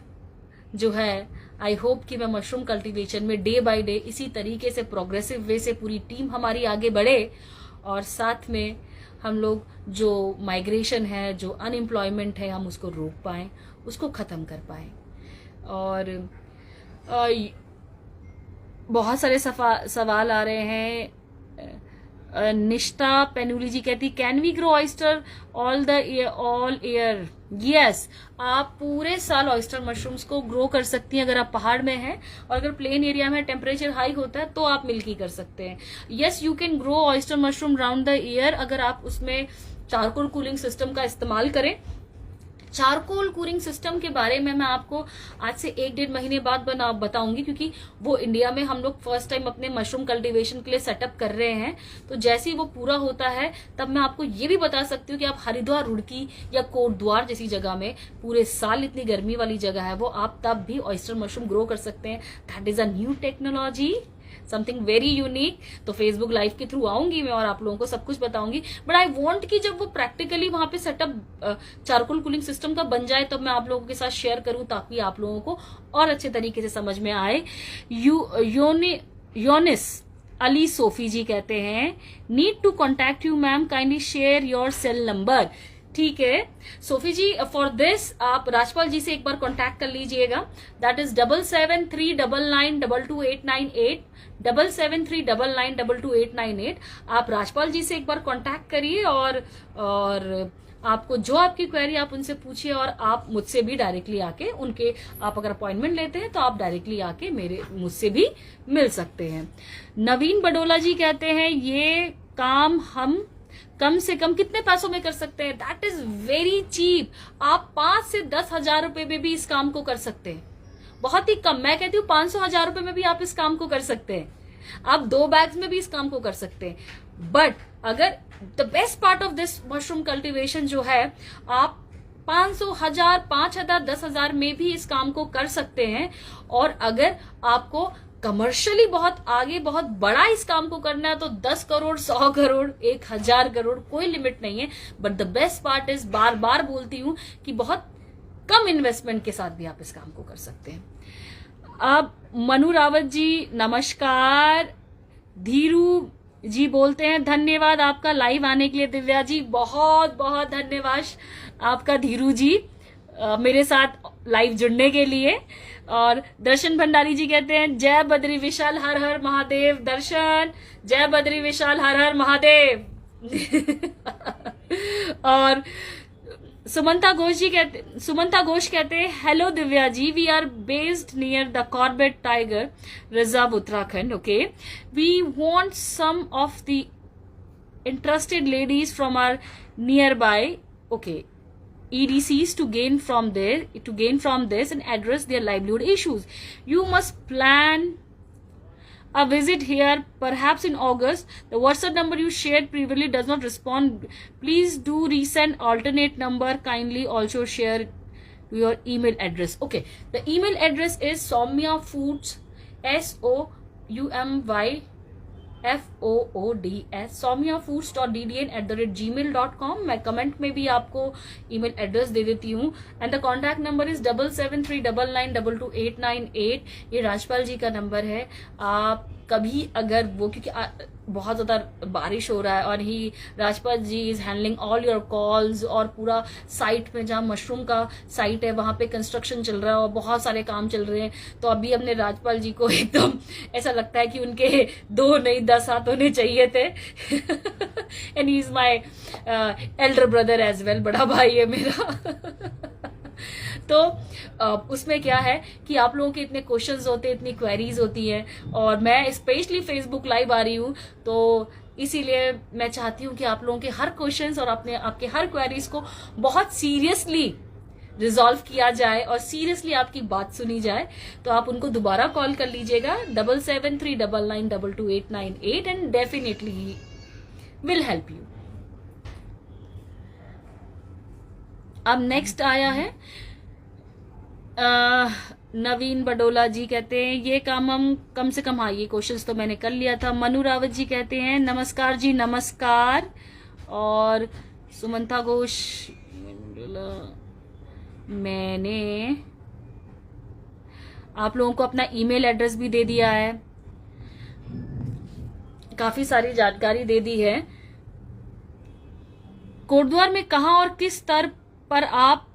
जो है, आई होप कि मैं मशरूम कल्टीवेशन में डे बाय डे इसी तरीके से प्रोग्रेसिव वे से पूरी टीम हमारी आगे बढ़े, और साथ में हम लोग जो माइग्रेशन है, जो अनएम्प्लॉयमेंट है, हम उसको रोक पाएं, उसको खत्म कर पाएं। और बहुत सारे सवाल आ रहे हैं। निष्ठा पेनुली जी कहती, can we grow oyster all year? Yes, आप पूरे साल ऑयस्टर मशरूम्स को ग्रो कर सकती हैं अगर आप पहाड़ में हैं। और अगर प्लेन एरिया में टेम्परेचर हाई होता है तो आप मिल्की कर सकते हैं। Yes, you can grow oyster mushroom round the year, अगर आप उसमें चारकोल कूलिंग सिस्टम का इस्तेमाल करें। चारकोल कूलिंग सिस्टम के बारे में मैं आपको आज से 1-1.5 महीने बाद बताऊंगी, क्योंकि वो इंडिया में हम लोग फर्स्ट टाइम अपने मशरूम कल्टीवेशन के लिए सेटअप कर रहे हैं। तो जैसे ही वो पूरा होता है तब मैं आपको ये भी बता सकती हूँ कि आप हरिद्वार, रुड़की या कोटद्वार जैसी जगह में, पूरे साल इतनी गर्मी वाली जगह है वो, आप तब भी ऑयस्टर मशरूम ग्रो कर सकते हैं। That is a new technology, something very unique. तो फेसबुक लाइव के थ्रू आऊंगी मैं और आप लोगों को सब कुछ बताऊंगी। बट आई वांट कि जब वो प्रैक्टिकली वहां पे सेटअप चारकोल कूलिंग सिस्टम का बन जाए तब मैं आप लोगों के साथ शेयर करूं, ताकि आप लोगों को और अच्छे तरीके से समझ में आए। योनिस अली सोफी जी कहते हैं, need to contact you ma'am, kindly share your cell number. ठीक है सोफी जी, फॉर दिस आप राजपाल जी से एक बार कांटेक्ट कर लीजिएगा। That is 7739922898, 7739922898। आप राजपाल जी से एक बार कांटेक्ट करिए और आपको जो आपकी क्वेरी आप उनसे पूछिए, और आप मुझसे भी डायरेक्टली आके उनके, आप अगर अपॉइंटमेंट लेते हैं तो आप डायरेक्टली आके मुझसे भी मिल सकते हैं। नवीन बडोला जी कहते हैं, ये काम हम कम से कम कितने पैसों में कर सकते हैं? That is very cheap. आप 5 से 10 हजार रुपए में भी इस काम को कर सकते हैं, बहुत ही कम। मैं कहती हूँ 500,000 रुपए में भी आप इस काम को कर सकते हैं, आप 2 बैग्स में भी इस काम को कर सकते हैं। बट अगर the best part of this mushroom cultivation जो है, आप 500, 1000, 5000, 10,000 में भी इस काम को कर सकते हैं। और अगर आपको कमर्शियली बहुत आगे, बहुत बड़ा इस काम को करना है तो 10 करोड़, 100 करोड़, 1000 करोड़, कोई लिमिट नहीं है। But the best part is, बार बार बोलती हूं कि बहुत कम इन्वेस्टमेंट के साथ भी आप इस काम को कर सकते हैं। अब मनु रावत जी नमस्कार। धीरू जी बोलते हैं, धन्यवाद आपका लाइव आने के लिए। दिव्या जी बहुत बहुत धन्यवाद आपका धीरू जी, मेरे साथ लाइव जुड़ने के लिए। और दर्शन भंडारी जी कहते हैं, जय बद्री विशाल, हर हर महादेव। दर्शन, जय बद्री विशाल, हर हर महादेव। और सुमंता घोष कहते हैं, hello Divya ji, we are based near the Corbett tiger reserve Uttarakhand. Okay, we want some of the interested ladies from our nearby EDCs to gain from this and address their livelihood issues. You must plan a visit here perhaps in August. The WhatsApp number you shared previously does not respond. Please do resend alternate number. Kindly also share your email address. Okay, the email address is Soumya Foods, SOUMYFOODS, soumyafoods.ddn@gmail.com। मैं comment में भी आपको email address दे देती हूँ। And the contact number is 7739922898। ये राजपाल जी का number है। आप कभी अगर वो, क्योंकि बहुत ज्यादा बारिश हो रहा है और he Rajpal ji is handling all your calls, और पूरा साइट में जहाँ मशरूम का साइट है वहां पे कंस्ट्रक्शन चल रहा है और बहुत सारे काम चल रहे हैं। तो अभी अपने राजपाल जी को एकदम ऐसा लगता है कि उनके 2 नहीं 10 हाथ होने चाहिए थे। And he is my elder brother as well, बड़ा भाई है मेरा। तो उसमें क्या है कि आप लोगों के इतने क्वेश्चंस होते हैं, इतनी क्वेरीज होती हैं, और मैं स्पेशली फेसबुक लाइव आ रही हूँ, तो इसीलिए मैं चाहती हूँ कि आप लोगों के हर क्वेश्चंस और आपके हर क्वेरीज को बहुत सीरियसली रिजॉल्व किया जाए और सीरियसली आपकी बात सुनी जाए। तो आप उनको दोबारा कॉल कर लीजिएगा 7739922898 and definitely will help you. अब नेक्स्ट आया है नवीन बडोला जी कहते हैं, ये काम हम कम से कम, हाँ ये क्वेश्चंस तो मैंने कर लिया था। मनु रावत जी कहते हैं, नमस्कार जी नमस्कार। और सुमंता घोष, मैंने आप लोगों को अपना ईमेल एड्रेस भी दे दिया है, काफी सारी जानकारी दे दी है। कोटद्वार में कहां और किस स्तर पर आप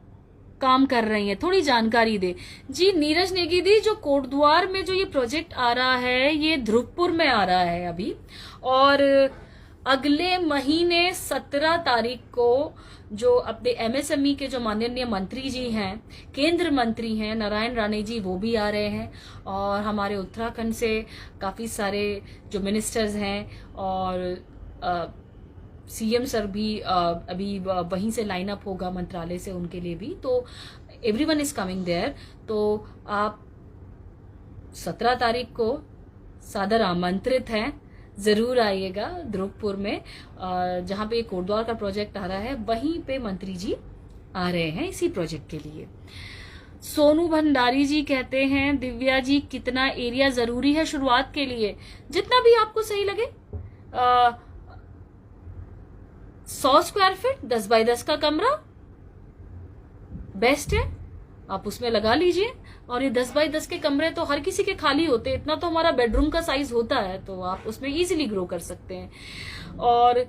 काम कर रही हैं, थोड़ी जानकारी दे। जी नीरज नेगी दी, जो कोटद्वार में जो ये प्रोजेक्ट आ रहा है ये ध्रुवपुर में आ रहा है अभी, और अगले महीने 17 तारीख को जो अपने एमएसएमई के जो माननीय मंत्री जी हैं, केंद्र मंत्री हैं नारायण राणे जी, वो भी आ रहे हैं। और हमारे उत्तराखंड से काफी सारे जो मिनिस्टर्स हैं और सीएम सर भी अभी वहीं से लाइन अप होगा मंत्रालय से, उनके लिए भी, तो एवरीवन इज कमिंग देयर। तो आप 17 तारीख को सादर आमंत्रित हैं, जरूर आइएगा ध्रुवपुर में, जहां पे कोटद्वार का प्रोजेक्ट आ रहा है, वहीं पे मंत्री जी आ रहे हैं इसी प्रोजेक्ट के लिए। सोनू भंडारी जी कहते हैं, दिव्या जी कितना एरिया जरूरी है शुरुआत के लिए? जितना भी आपको सही लगे। 100 स्क्वायर फीट 10 बाय 10 का कमरा बेस्ट है, आप उसमें लगा लीजिए। और ये 10 बाय 10 के कमरे तो हर किसी के खाली होते हैं, इतना तो हमारा बेडरूम का साइज होता है, तो आप उसमें इजीली ग्रो कर सकते हैं। और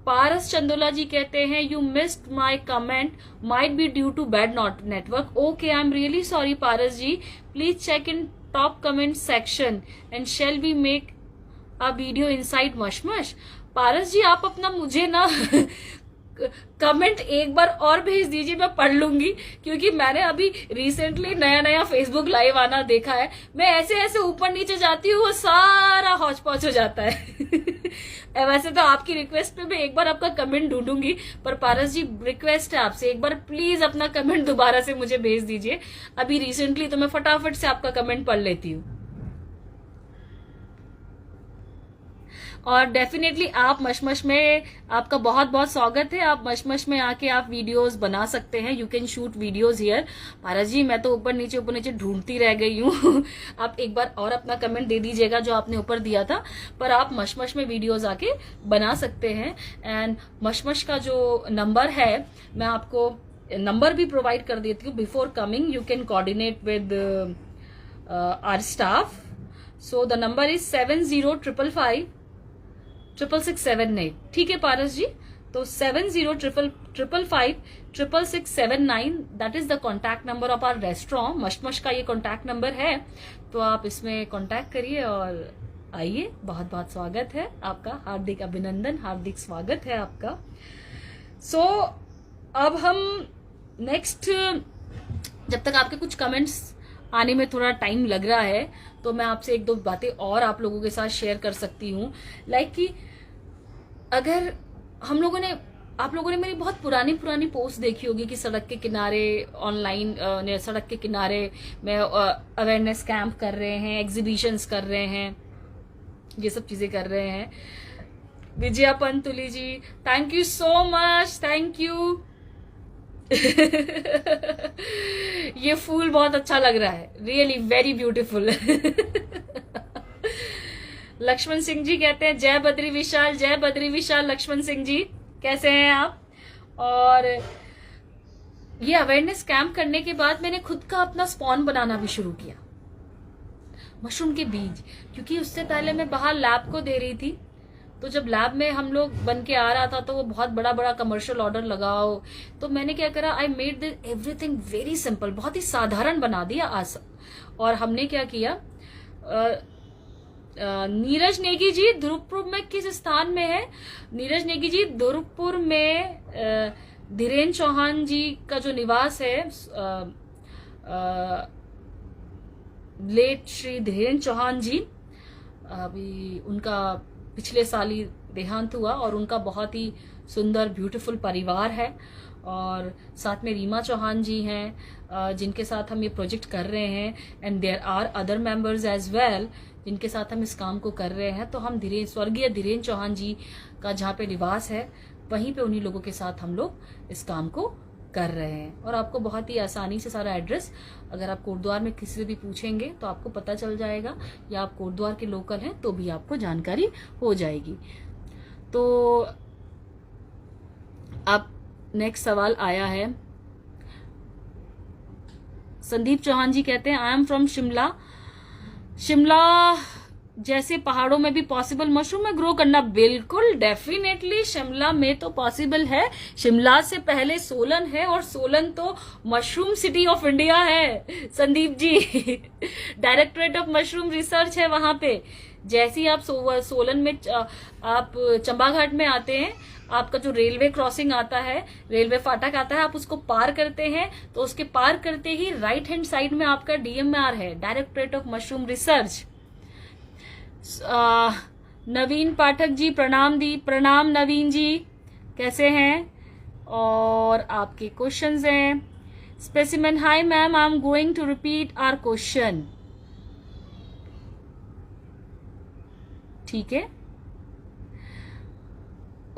पारस चंदोला जी कहते हैं, you missed my comment, might be due to bad not network. Okay, I am really sorry Paras ji, please check in top comment section and shall be make a video inside मशमश। पारस जी आप अपना मुझे ना कमेंट एक बार और भेज दीजिए, मैं पढ़ लूंगी, क्योंकि मैंने अभी रिसेंटली नया नया फेसबुक लाइव आना देखा है। मैं ऐसे ऐसे ऊपर नीचे जाती हूँ, वो सारा हौच पौच हो जाता है। वैसे तो आपकी रिक्वेस्ट पे मैं एक बार आपका कमेंट ढूंढूंगी, पर पारस जी रिक्वेस्ट है आपसे, एक बार प्लीज अपना कमेंट दोबारा से मुझे भेज दीजिए। अभी रिसेंटली तो मैं फटाफट से आपका कमेंट पढ़ लेती हूँ। और डेफिनेटली आप मशमश में, आपका बहुत बहुत स्वागत है। आप मशमश में आके आप वीडियोस बना सकते हैं, you can shoot videos here. Paras ji मैं तो ऊपर नीचे ढूंढती रह गई हूँ। आप एक बार और अपना कमेंट दे दीजिएगा जो आपने ऊपर दिया था, पर आप मशमश में वीडियोस आके बना सकते हैं। एंड मशमश का जो नंबर है, मैं आपको नंबर भी प्रोवाइड कर देती हूँ। Before coming you can coordinate with our staff. So the number is 7055 66678। ठीक है पारस जी, तो 7055 66679, that is the contact number of our restaurant. मशमश का ये कॉन्टैक्ट नंबर है, तो आप इसमें कॉन्टैक्ट करिए और आइए। बहुत बहुत स्वागत है आपका, हार्दिक अभिनंदन, हार्दिक स्वागत है आपका। सो अब हम नेक्स्ट, जब तक आपके कुछ कमेंट्स आने में थोड़ा टाइम लग रहा है, तो मैं आपसे एक दो बातें और आप लोगों के साथ शेयर कर सकती हूँ। लाइक कि अगर हम लोगों ने, आप लोगों ने मेरी बहुत पुरानी पोस्ट देखी होगी कि सड़क के किनारे ऑनलाइन, सड़क के किनारे में अवेयरनेस कैंप कर रहे हैं, एग्जीबिशंस कर रहे हैं, ये सब चीजें कर रहे हैं। Vijaya Pantuli ji, thank you so much, thank you. ये फूल बहुत अच्छा लग रहा है, really very beautiful. Laxman Singh ji कहते हैं, जय बद्री विशाल, जय बद्री विशाल। लक्ष्मण सिंह जी कैसे हैं आप? और ये अवेयरनेस कैंप करने के बाद मैंने खुद का अपना स्पॉन बनाना भी शुरू किया, मशरूम के बीज, क्योंकि उससे पहले मैं बाहर लैब को दे रही थी। तो जब लैब में हम लोग बन के आ रहा था तो वो बहुत बड़ा बड़ा कमर्शियल ऑर्डर लगाओ, तो मैंने क्या करा, I made everything very simple, बहुत ही साधारण बना दिया आज। और हमने क्या किया, नीरज नेगी जी ध्रुवपुर में किस स्थान में है? नीरज नेगी जी ध्रुवपुर में धीरेन्द्र चौहान जी का जो निवास है, लेट श्री धीरेन्द्र चौहान जी, अभी उनका पिछले साल ही देहांत हुआ, और उनका बहुत ही सुंदर ब्यूटीफुल परिवार है। और साथ में रीमा चौहान जी हैं, जिनके साथ हम ये प्रोजेक्ट कर रहे हैं, and there are other members as well जिनके साथ हम इस काम को कर रहे हैं। तो हम स्वर्गीय धीरेन्द्र चौहान जी का जहाँ पे निवास है, वहीं पे उन्हीं लोगों के साथ हम लोग इस काम को कर रहे हैं। और आपको बहुत ही आसानी से सारा एड्रेस, अगर आप कोटद्वार में किसी से भी पूछेंगे तो आपको पता चल जाएगा, या आप कोटद्वार के लोकल हैं तो भी आपको जानकारी हो जाएगी। तो अब नेक्स्ट सवाल आया है, संदीप चौहान जी कहते हैं, I am from Shimla. Shimla जैसे पहाड़ों में भी पॉसिबल मशरूम में ग्रो करना? बिल्कुल डेफिनेटली शिमला में तो पॉसिबल है। शिमला से पहले सोलन है, और सोलन तो मशरूम सिटी ऑफ इंडिया है Sandeep ji. Directorate of mushroom research है वहां पे। जैसे ही आप सोलन में आप चंबाघाट में आते हैं, आपका जो रेलवे क्रॉसिंग आता है, रेलवे फाटक आता है, आप उसको पार करते हैं, तो उसके पार करते ही राइट हैंड साइड में आपका DMR है, डायरेक्टरेट ऑफ मशरूम रिसर्च। नवीन पाठक जी प्रणाम प्रणाम नवीन जी, कैसे हैं? और आपके क्वेश्चंस हैं। Specimen, hi ma'am, I am going to repeat our question. ठीक है,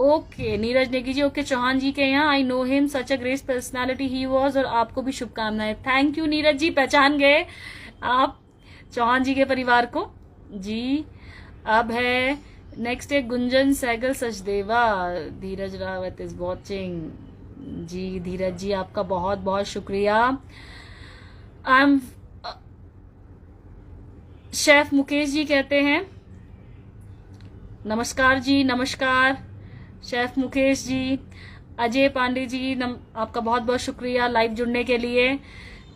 ओके। नीरज नेगी जी, ओके। चौहान जी के यहाँ, I know him, such a great personality he was. और आपको भी शुभकामनाएं। थैंक यू नीरज जी, पहचान गए आप चौहान जी के परिवार को जी। अब है नेक्स्ट है गुंजन सहगल सचदेवा। धीरज रावत इज वॉचिंग जी। धीरज जी आपका बहुत बहुत शुक्रिया। I am chef Mukesh ji कहते हैं नमस्कार जी, नमस्कार शेफ मुकेश जी। अजय पांडे जी आपका बहुत बहुत शुक्रिया लाइव जुड़ने के लिए।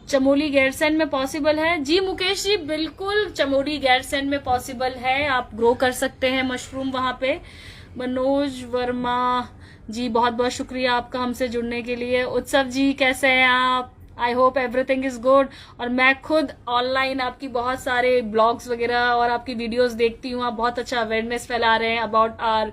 चमोली गैरसैंण में पॉसिबल है जी मुकेश जी? बिल्कुल, चमोली गैरसैंण में पॉसिबल है, आप ग्रो कर सकते हैं मशरूम वहां पे। मनोज वर्मा जी बहुत बहुत शुक्रिया आपका हमसे जुड़ने के लिए। उत्सव जी कैसे हैं आप? आई होप एवरीथिंग इज गुड। और मैं खुद ऑनलाइन आपकी बहुत सारे ब्लॉग्स वगैरह और आपकी वीडियोस देखती हूँ, आप बहुत अच्छा अवेयरनेस फैला रहे हैं about our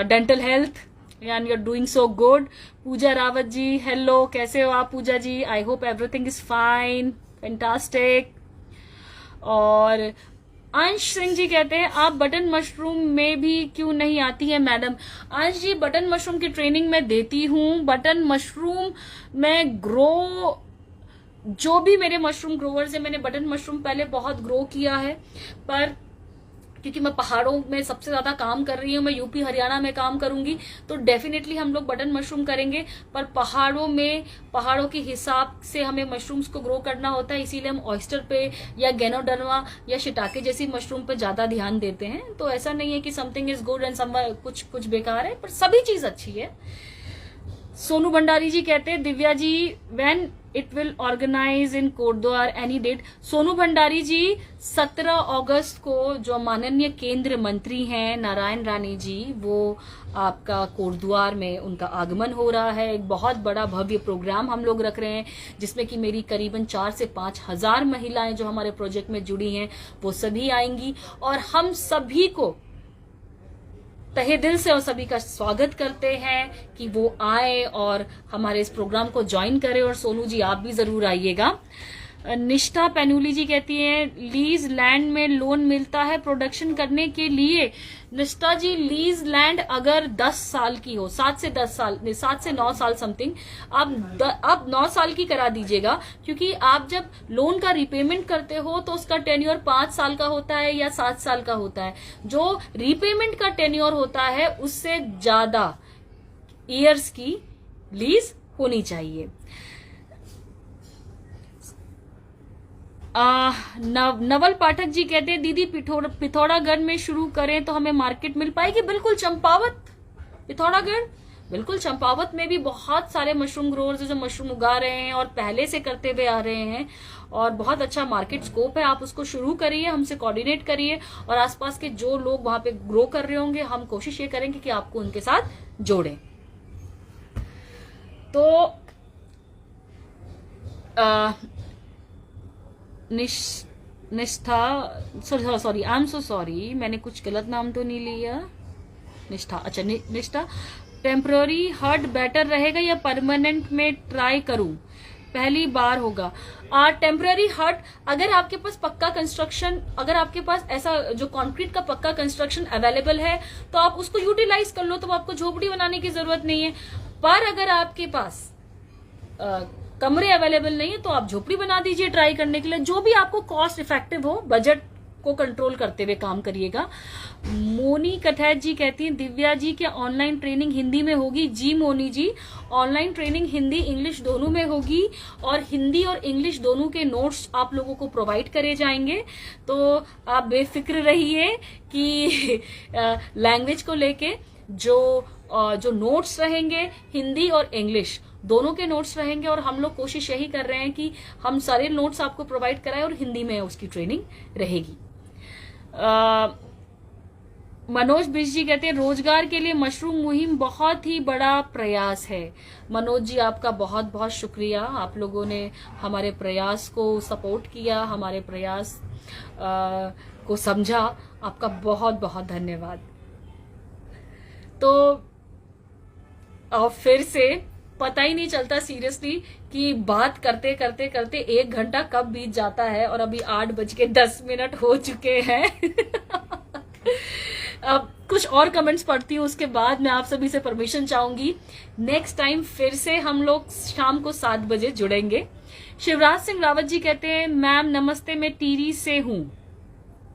dental health and you are doing so good. Pooja Rawat ji, hello, कैसे हो आप Pooja ji? I hope everything is fine, fantastic. और अंश सिंह जी कहते हैं आप बटन मशरूम में भी क्यों नहीं आती है मैडम? अंश जी, बटन मशरूम की ट्रेनिंग मैं देती हूँ। बटन मशरूम में ग्रो, जो भी मेरे मशरूम ग्रोवर्स है, मैंने बटन मशरूम पहले बहुत ग्रो किया है, पर क्योंकि मैं पहाड़ों में सबसे ज्यादा काम कर रही हूँ, मैं यूपी हरियाणा में काम करूंगी तो डेफिनेटली हम लोग बटन मशरूम करेंगे। पर पहाड़ों में, पहाड़ों के हिसाब से हमें मशरूम्स को ग्रो करना होता है, इसीलिए हम ऑयस्टर पे या गैनोडर्मा या शिटाके जैसी मशरूम पे ज्यादा ध्यान देते हैं। तो ऐसा नहीं है कि समथिंग इज गुड एंड कुछ बेकार है, पर सभी चीज अच्छी है। सोनू भंडारी जी कहते हैं Divya ji when it will organise in Kotdwar any date? Sonu Bhandari ji 17 अगस्त को जो माननीय केंद्र मंत्री हैं नारायण राणे जी, वो आपका कोटद्वार में उनका आगमन हो रहा है। एक बहुत बड़ा भव्य प्रोग्राम हम लोग रख रहे हैं जिसमें कि मेरी करीबन 4 से 5 हजार महिलाएं जो हमारे प्रोजेक्ट में जुड़ी हैं वो सभी आएंगी और हम सभी को तहे दिल से और सभी का स्वागत करते हैं कि वो आए और हमारे इस प्रोग्राम को ज्वाइन करें। और सोनू जी आप भी जरूर आइएगा। निष्ठा पेनूली जी कहती हैं लीज लैंड में लोन मिलता है प्रोडक्शन करने के लिए? निष्ठा जी, लीज लैंड अगर 10 साल की हो, 7 से 10 साल, 7 से 9 साल समथिंग, आप 9 साल की करा दीजिएगा, क्योंकि आप जब लोन का रिपेमेंट करते हो तो उसका टेन्योर 5 साल का होता है या 7 साल का होता है। जो रिपेमेंट का टेन्योर होता है उससे ज्यादा ईयर्स की लीज होनी चाहिए। नवल पाठक जी कहते हैं दीदी पिथौरागढ़ में शुरू करें तो हमें मार्केट मिल पाएगी? बिल्कुल, चंपावत, पिथौरागढ़, बिल्कुल चंपावत में भी बहुत सारे मशरूम ग्रोवर्स जो मशरूम उगा रहे हैं और पहले से करते हुए आ रहे हैं और बहुत अच्छा मार्केट स्कोप है। आप उसको शुरू करिए, हमसे कोऑर्डिनेट करिए और आसपास के जो लोग वहां पे ग्रो कर रहे होंगे हम कोशिश ये करेंगे कि आपको उनके साथ जोड़ें। तो निष्ठा, sorry, I am so sorry, मैंने कुछ गलत नाम तो नहीं लिया। निष्ठा, अच्छा निष्ठा, टेम्पररी हट बेटर रहेगा या परमानेंट में ट्राई करूं? पहली बार होगा। टेम्पररी हट, अगर आपके पास पक्का कंस्ट्रक्शन, अगर आपके पास ऐसा जो कंक्रीट का पक्का कंस्ट्रक्शन अवेलेबल है तो आप उसको यूटिलाइज कर लो, तो आपको झोपड़ी बनाने की जरूरत नहीं है। पर अगर आपके पास कमरे अवेलेबल नहीं है तो आप झोपड़ी बना दीजिए ट्राई करने के लिए। जो भी आपको कॉस्ट इफेक्टिव हो, बजट को कंट्रोल करते हुए काम करिएगा। मोनी कठैत जी कहती हैं दिव्या जी क्या ऑनलाइन ट्रेनिंग हिंदी में होगी? जी मोनी जी, ऑनलाइन ट्रेनिंग हिंदी इंग्लिश दोनों में होगी और हिंदी और इंग्लिश दोनों के नोट्स आप लोगों को प्रोवाइड करे जाएंगे। तो आप बेफिक्र रहिए कि लैंग्वेज को लेके जो नोट्स रहेंगे हिंदी और इंग्लिश दोनों के नोट्स रहेंगे और हम लोग कोशिश यही कर रहे हैं कि हम सारे नोट्स आपको प्रोवाइड कराएं और हिंदी में उसकी ट्रेनिंग रहेगी। मनोज बिश जी कहते हैं रोजगार के लिए मशरूम मुहिम बहुत ही बड़ा प्रयास है। मनोज जी आपका बहुत बहुत शुक्रिया, आप लोगों ने हमारे प्रयास को सपोर्ट किया, हमारे प्रयास को समझा, आपका बहुत बहुत धन्यवाद। तो और फिर से पता ही नहीं चलता सीरियसली कि बात करते करते करते 1 घंटा कब बीत जाता है, और अभी 8:10 हो चुके हैं। अब कुछ और कमेंट्स पढ़ती हूँ, उसके बाद मैं आप सभी से परमिशन चाहूंगी। नेक्स्ट टाइम फिर से हम लोग शाम को 7 बजे जुड़ेंगे। शिवराज सिंह रावत जी कहते हैं, मैम नमस्ते, मैं टीरी से हूँ।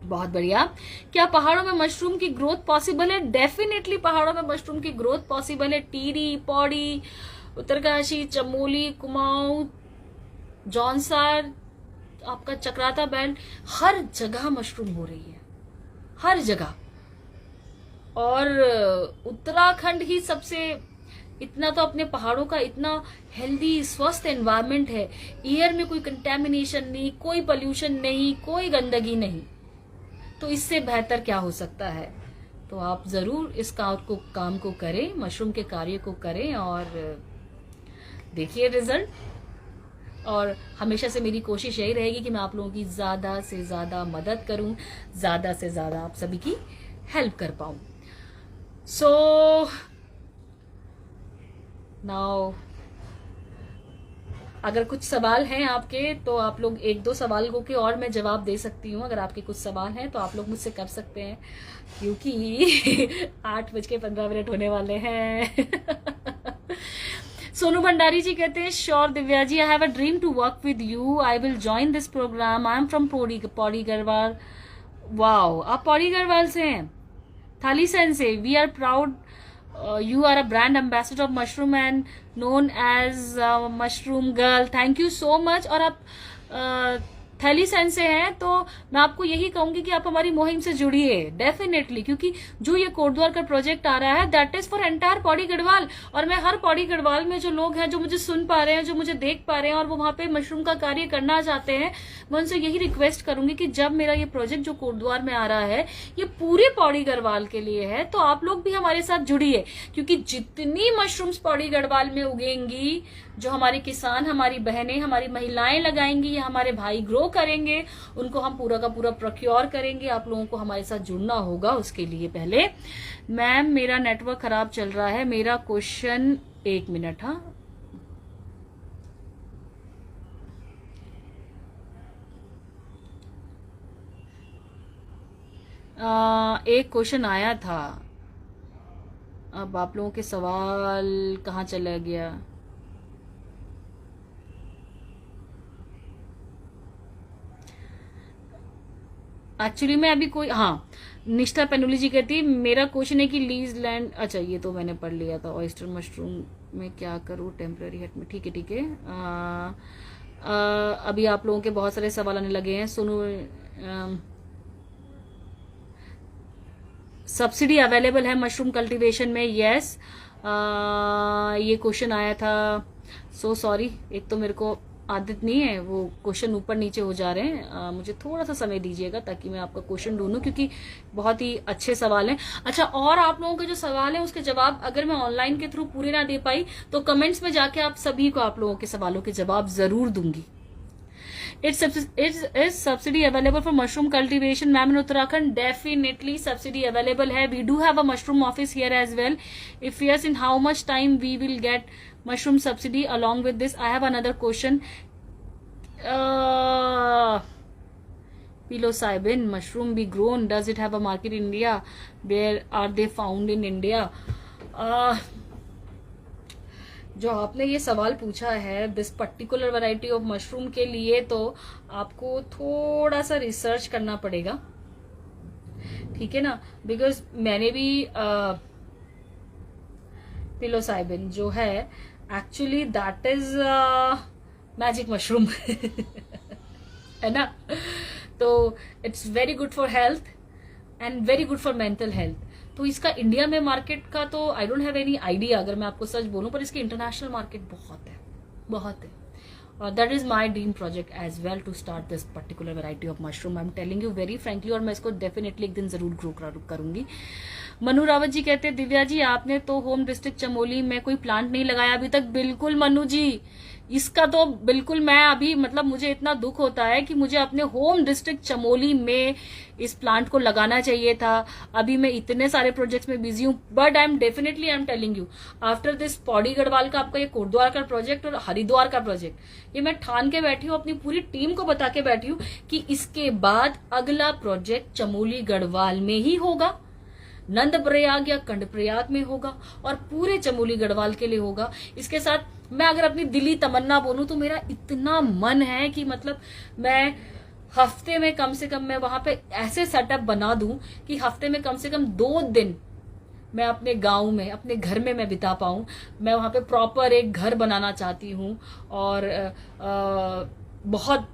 बहुत बढ़िया। क्या पहाड़ों में मशरूम की ग्रोथ पॉसिबल है? डेफिनेटली पहाड़ों में मशरूम की ग्रोथ पॉसिबल है। टीरी, पौड़ी, उत्तरकाशी, चमोली, कुमाऊं, जौनसार, आपका चक्राता बैंड, हर जगह मशरूम हो रही है, हर जगह। और उत्तराखंड ही सबसे, इतना तो अपने पहाड़ों का इतना हेल्दी स्वस्थ एनवायरनमेंट है, एयर में कोई कंटेमिनेशन नहीं, कोई पोल्यूशन नहीं, कोई गंदगी नहीं, तो इससे बेहतर क्या हो सकता है। तो आप जरूर इस काम को करें, मशरूम के कार्य को करें और देखिए रिजल्ट। और हमेशा से मेरी कोशिश यही रहेगी कि मैं आप लोगों की ज्यादा से ज्यादा मदद करूं, ज्यादा से ज्यादा आप सभी की हेल्प कर पाऊं। सो नाउ अगर कुछ सवाल हैं आपके तो आप लोग 1-2 सवालों के और मैं जवाब दे सकती हूँ। अगर आपके कुछ सवाल हैं तो आप लोग मुझसे कर सकते हैं, क्योंकि 8:15 होने वाले हैं। सोनू भंडारी जी कहते हैं, sure Divya ji, I have a dream to work with you, I will join this program, I am from Pauri Garhwal. Wow, आप पौड़ी गढ़वाल से हैं। थाली सेंसे, we are proud you are a brand ambassador of mushroom and known as mushroom girl, thank you so much। और आप थैली sense से हैं तो मैं आपको यही कहूंगी कि आप हमारी मुहिम से जुड़िए डेफिनेटली, क्योंकि जो ये कोटद्वार का प्रोजेक्ट आ रहा है that is for entire Pauri Garhwal. और मैं हर पौड़ी गढ़वाल में जो लोग हैं, जो मुझे सुन पा रहे हैं, जो मुझे देख पा रहे हैं और वो वहां पे मशरूम का कार्य करना चाहते हैं, मैं उनसे यही रिक्वेस्ट करूंगी कि जब मेरा ये प्रोजेक्ट जो कोटद्वार में आ रहा है ये पूरे पौड़ी गढ़वाल के लिए है, तो आप लोग भी हमारे साथ जुड़िए, क्योंकि जितनी मशरूम्स पौड़ी गढ़वाल में उगेंगी, जो हमारे किसान, हमारी बहनें, हमारी महिलाएं लगाएंगी या हमारे भाई ग्रो करेंगे, उनको हम पूरा का पूरा प्रोक्योर करेंगे। आप लोगों को हमारे साथ जुड़ना होगा। उसके लिए पहले, मैम मेरा नेटवर्क खराब चल रहा है, मेरा क्वेश्चन, 1 मिनट। हाँ, एक क्वेश्चन आया था, अब आप लोगों के सवाल कहाँ चला गया? एक्चुअली मैं अभी कोई, हाँ, निष्ठा पेनुली जी कहती है, मेरा क्वेश्चन है कि लीज लैंड, अच्छा ये तो मैंने पढ़ लिया था। ऑयस्टर मशरूम में क्या करूँ टेम्पररी हट में? ठीक है ठीक है। अभी आप लोगों के बहुत सारे सवाल आने लगे हैं। सुनो, सब्सिडी अवेलेबल है मशरूम कल्टीवेशन में? यस, ये क्वेश्चन आया था। सो सॉरी, एक तो मेरे को आदत नहीं है, वो क्वेश्चन ऊपर नीचे हो जा रहे हैं। मुझे थोड़ा सा समय दीजिएगा ताकि मैं आपका क्वेश्चन ढूंढूं, क्योंकि बहुत ही अच्छे सवाल हैं। अच्छा, और आप लोगों के जो सवाल हैं उसके जवाब अगर मैं ऑनलाइन के थ्रू पूरे ना दे पाई तो कमेंट्स में जाके आप सभी को आप लोगों के सवालों के जवाब जरूर दूंगी। Is subsidy available for mushroom cultivation, ma'am, in Uttarakhand? Definitely subsidy available है. We do have a mushroom office here as well. If yes, in how much time we will get mushroom subsidy? Along with this, I have another question. Psilocybin mushroom be grown? Does it have a market in India? Where are they found in India? जो आपने ये सवाल पूछा है this particular variety of mushroom के लिए, तो आपको थोड़ा सा रिसर्च करना पड़ेगा, ठीक है ना, बिकॉज मैंने भी पिलोसाइबिन जो है actually that is magic mushroom है ना, तो it's very good for health and very good for mental health. तो इसका इंडिया में मार्केट का तो I don't have any idea, अगर मैं आपको सच बोलूं, पर इसकी इंटरनेशनल मार्केट बहुत है, बहुत है। और that is my dream project as well to start this particular variety of mushroom. I am telling you very frankly, और मैं इसको डेफिनेटली एक दिन जरूर ग्रो करूंगी। मनु रावत जी कहते हैं, दिव्या जी आपने तो होम डिस्ट्रिक्ट चमोली में कोई प्लांट नहीं लगाया अभी तक। बिल्कुल मनु जी, इसका तो बिल्कुल मैं अभी मतलब मुझे इतना दुख होता है कि मुझे अपने होम डिस्ट्रिक्ट चमोली में इस प्लांट को लगाना चाहिए था। अभी मैं इतने सारे प्रोजेक्ट्स में बिजी हूं, but I am telling you after this Pauri Garhwal का आपका ये कोटद्वार का प्रोजेक्ट और हरिद्वार का प्रोजेक्ट, ये मैं ठान के बैठी हूँ, अपनी पूरी टीम को बता के बैठी हूँ कि इसके बाद अगला प्रोजेक्ट चमोली गढ़वाल में ही होगा, नंदप्रयाग या कंडप्रयाग में होगा और पूरे चमोली गढ़वाल के लिए होगा। इसके साथ मैं अगर अपनी दिली तमन्ना बोलूं तो मेरा इतना मन है कि मतलब मैं हफ्ते में कम से कम मैं वहां पे ऐसे सेटअप बना दूं कि हफ्ते में कम से कम 2 दिन मैं अपने गांव में, अपने घर में मैं बिता पाऊं। मैं वहां पे प्रॉपर एक घर बनाना चाहती हूं और बहुत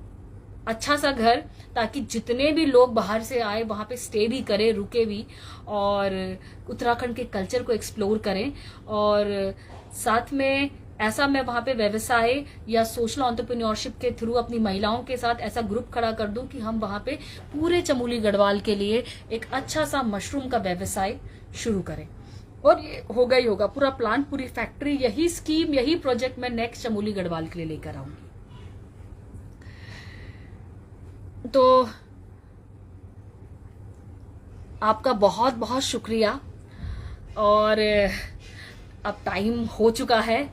अच्छा सा घर, ताकि जितने भी लोग बाहर से आए वहां पे स्टे भी करें, रुके भी और उत्तराखंड के कल्चर को एक्सप्लोर करें। और साथ में ऐसा मैं वहां पे व्यवसाय या सोशल एंटरप्रेन्योरशिप के थ्रू अपनी महिलाओं के साथ ऐसा ग्रुप खड़ा कर दूं कि हम वहां पे पूरे चमोली गढ़वाल के लिए एक अच्छा सा मशरूम का व्यवसाय शुरू करें। और ये होगा ही होगा, पूरा प्लांट, पूरी फैक्ट्री, यही स्कीम, यही प्रोजेक्ट मैं नेक्स्ट चमोली गढ़वाल के लिए लेकर आऊंगी। तो आपका बहुत बहुत शुक्रिया। और अब टाइम हो चुका है,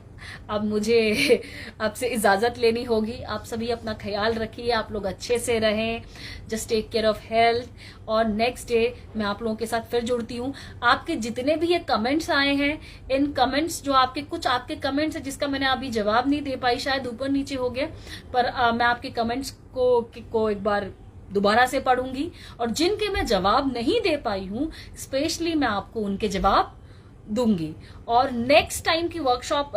अब मुझे आपसे इजाजत लेनी होगी। आप सभी अपना ख्याल रखिए, आप लोग अच्छे से रहें, just take care of health. और नेक्स्ट डे मैं आप लोगों के साथ फिर जुड़ती हूँ। आपके जितने भी ये कमेंट्स आए हैं, इन कमेंट्स जो कुछ आपके कमेंट्स है जिसका मैंने अभी जवाब नहीं दे पाई, शायद ऊपर नीचे हो गया, पर मैं आपके कमेंट्स को एक बार दोबारा से पढ़ूंगी और जिनके मैं जवाब नहीं दे पाई हूं स्पेशली मैं आपको उनके जवाब दूंगी। और नेक्स्ट टाइम की वर्कशॉप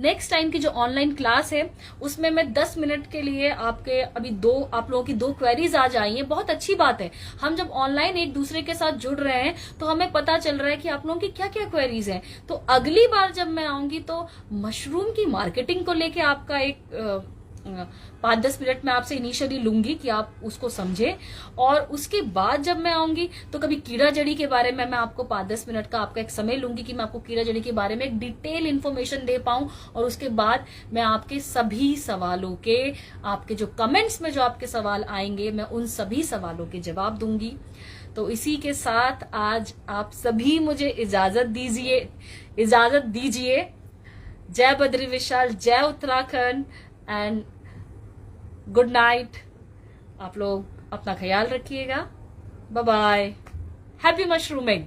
नेक्स्ट टाइम की जो ऑनलाइन क्लास है उसमें मैं 10 मिनट के लिए आपके अभी आप लोगों की 2 क्वेरीज आ जाई हैं। बहुत अच्छी बात है, हम जब ऑनलाइन एक दूसरे के साथ जुड़ रहे हैं तो हमें पता चल रहा है कि आप लोगों की क्या क्या क्वेरीज हैं। तो अगली बार जब मैं आऊंगी तो मशरूम की मार्केटिंग को लेके आपका एक 5-10 मिनट में आपसे इनिशियली लूंगी कि आप उसको समझे। और उसके बाद जब मैं आऊंगी तो कभी कीड़ा जड़ी के बारे में मैं आपको 5-10 मिनट का आपका एक समय लूंगी कि मैं आपको कीड़ा जड़ी के बारे में एक डिटेल इन्फॉर्मेशन दे पाऊं। और उसके बाद मैं आपके सभी सवालों के, आपके जो कमेंट्स में जो आपके सवाल आएंगे, मैं उन सभी सवालों के जवाब दूंगी। तो इसी के साथ आज आप सभी मुझे इजाजत दीजिए। जय बद्री विशाल, जय उत्तराखंड एंड गुड नाइट। आप लोग अपना ख्याल रखिएगा। Bye bye. Happy mushrooming.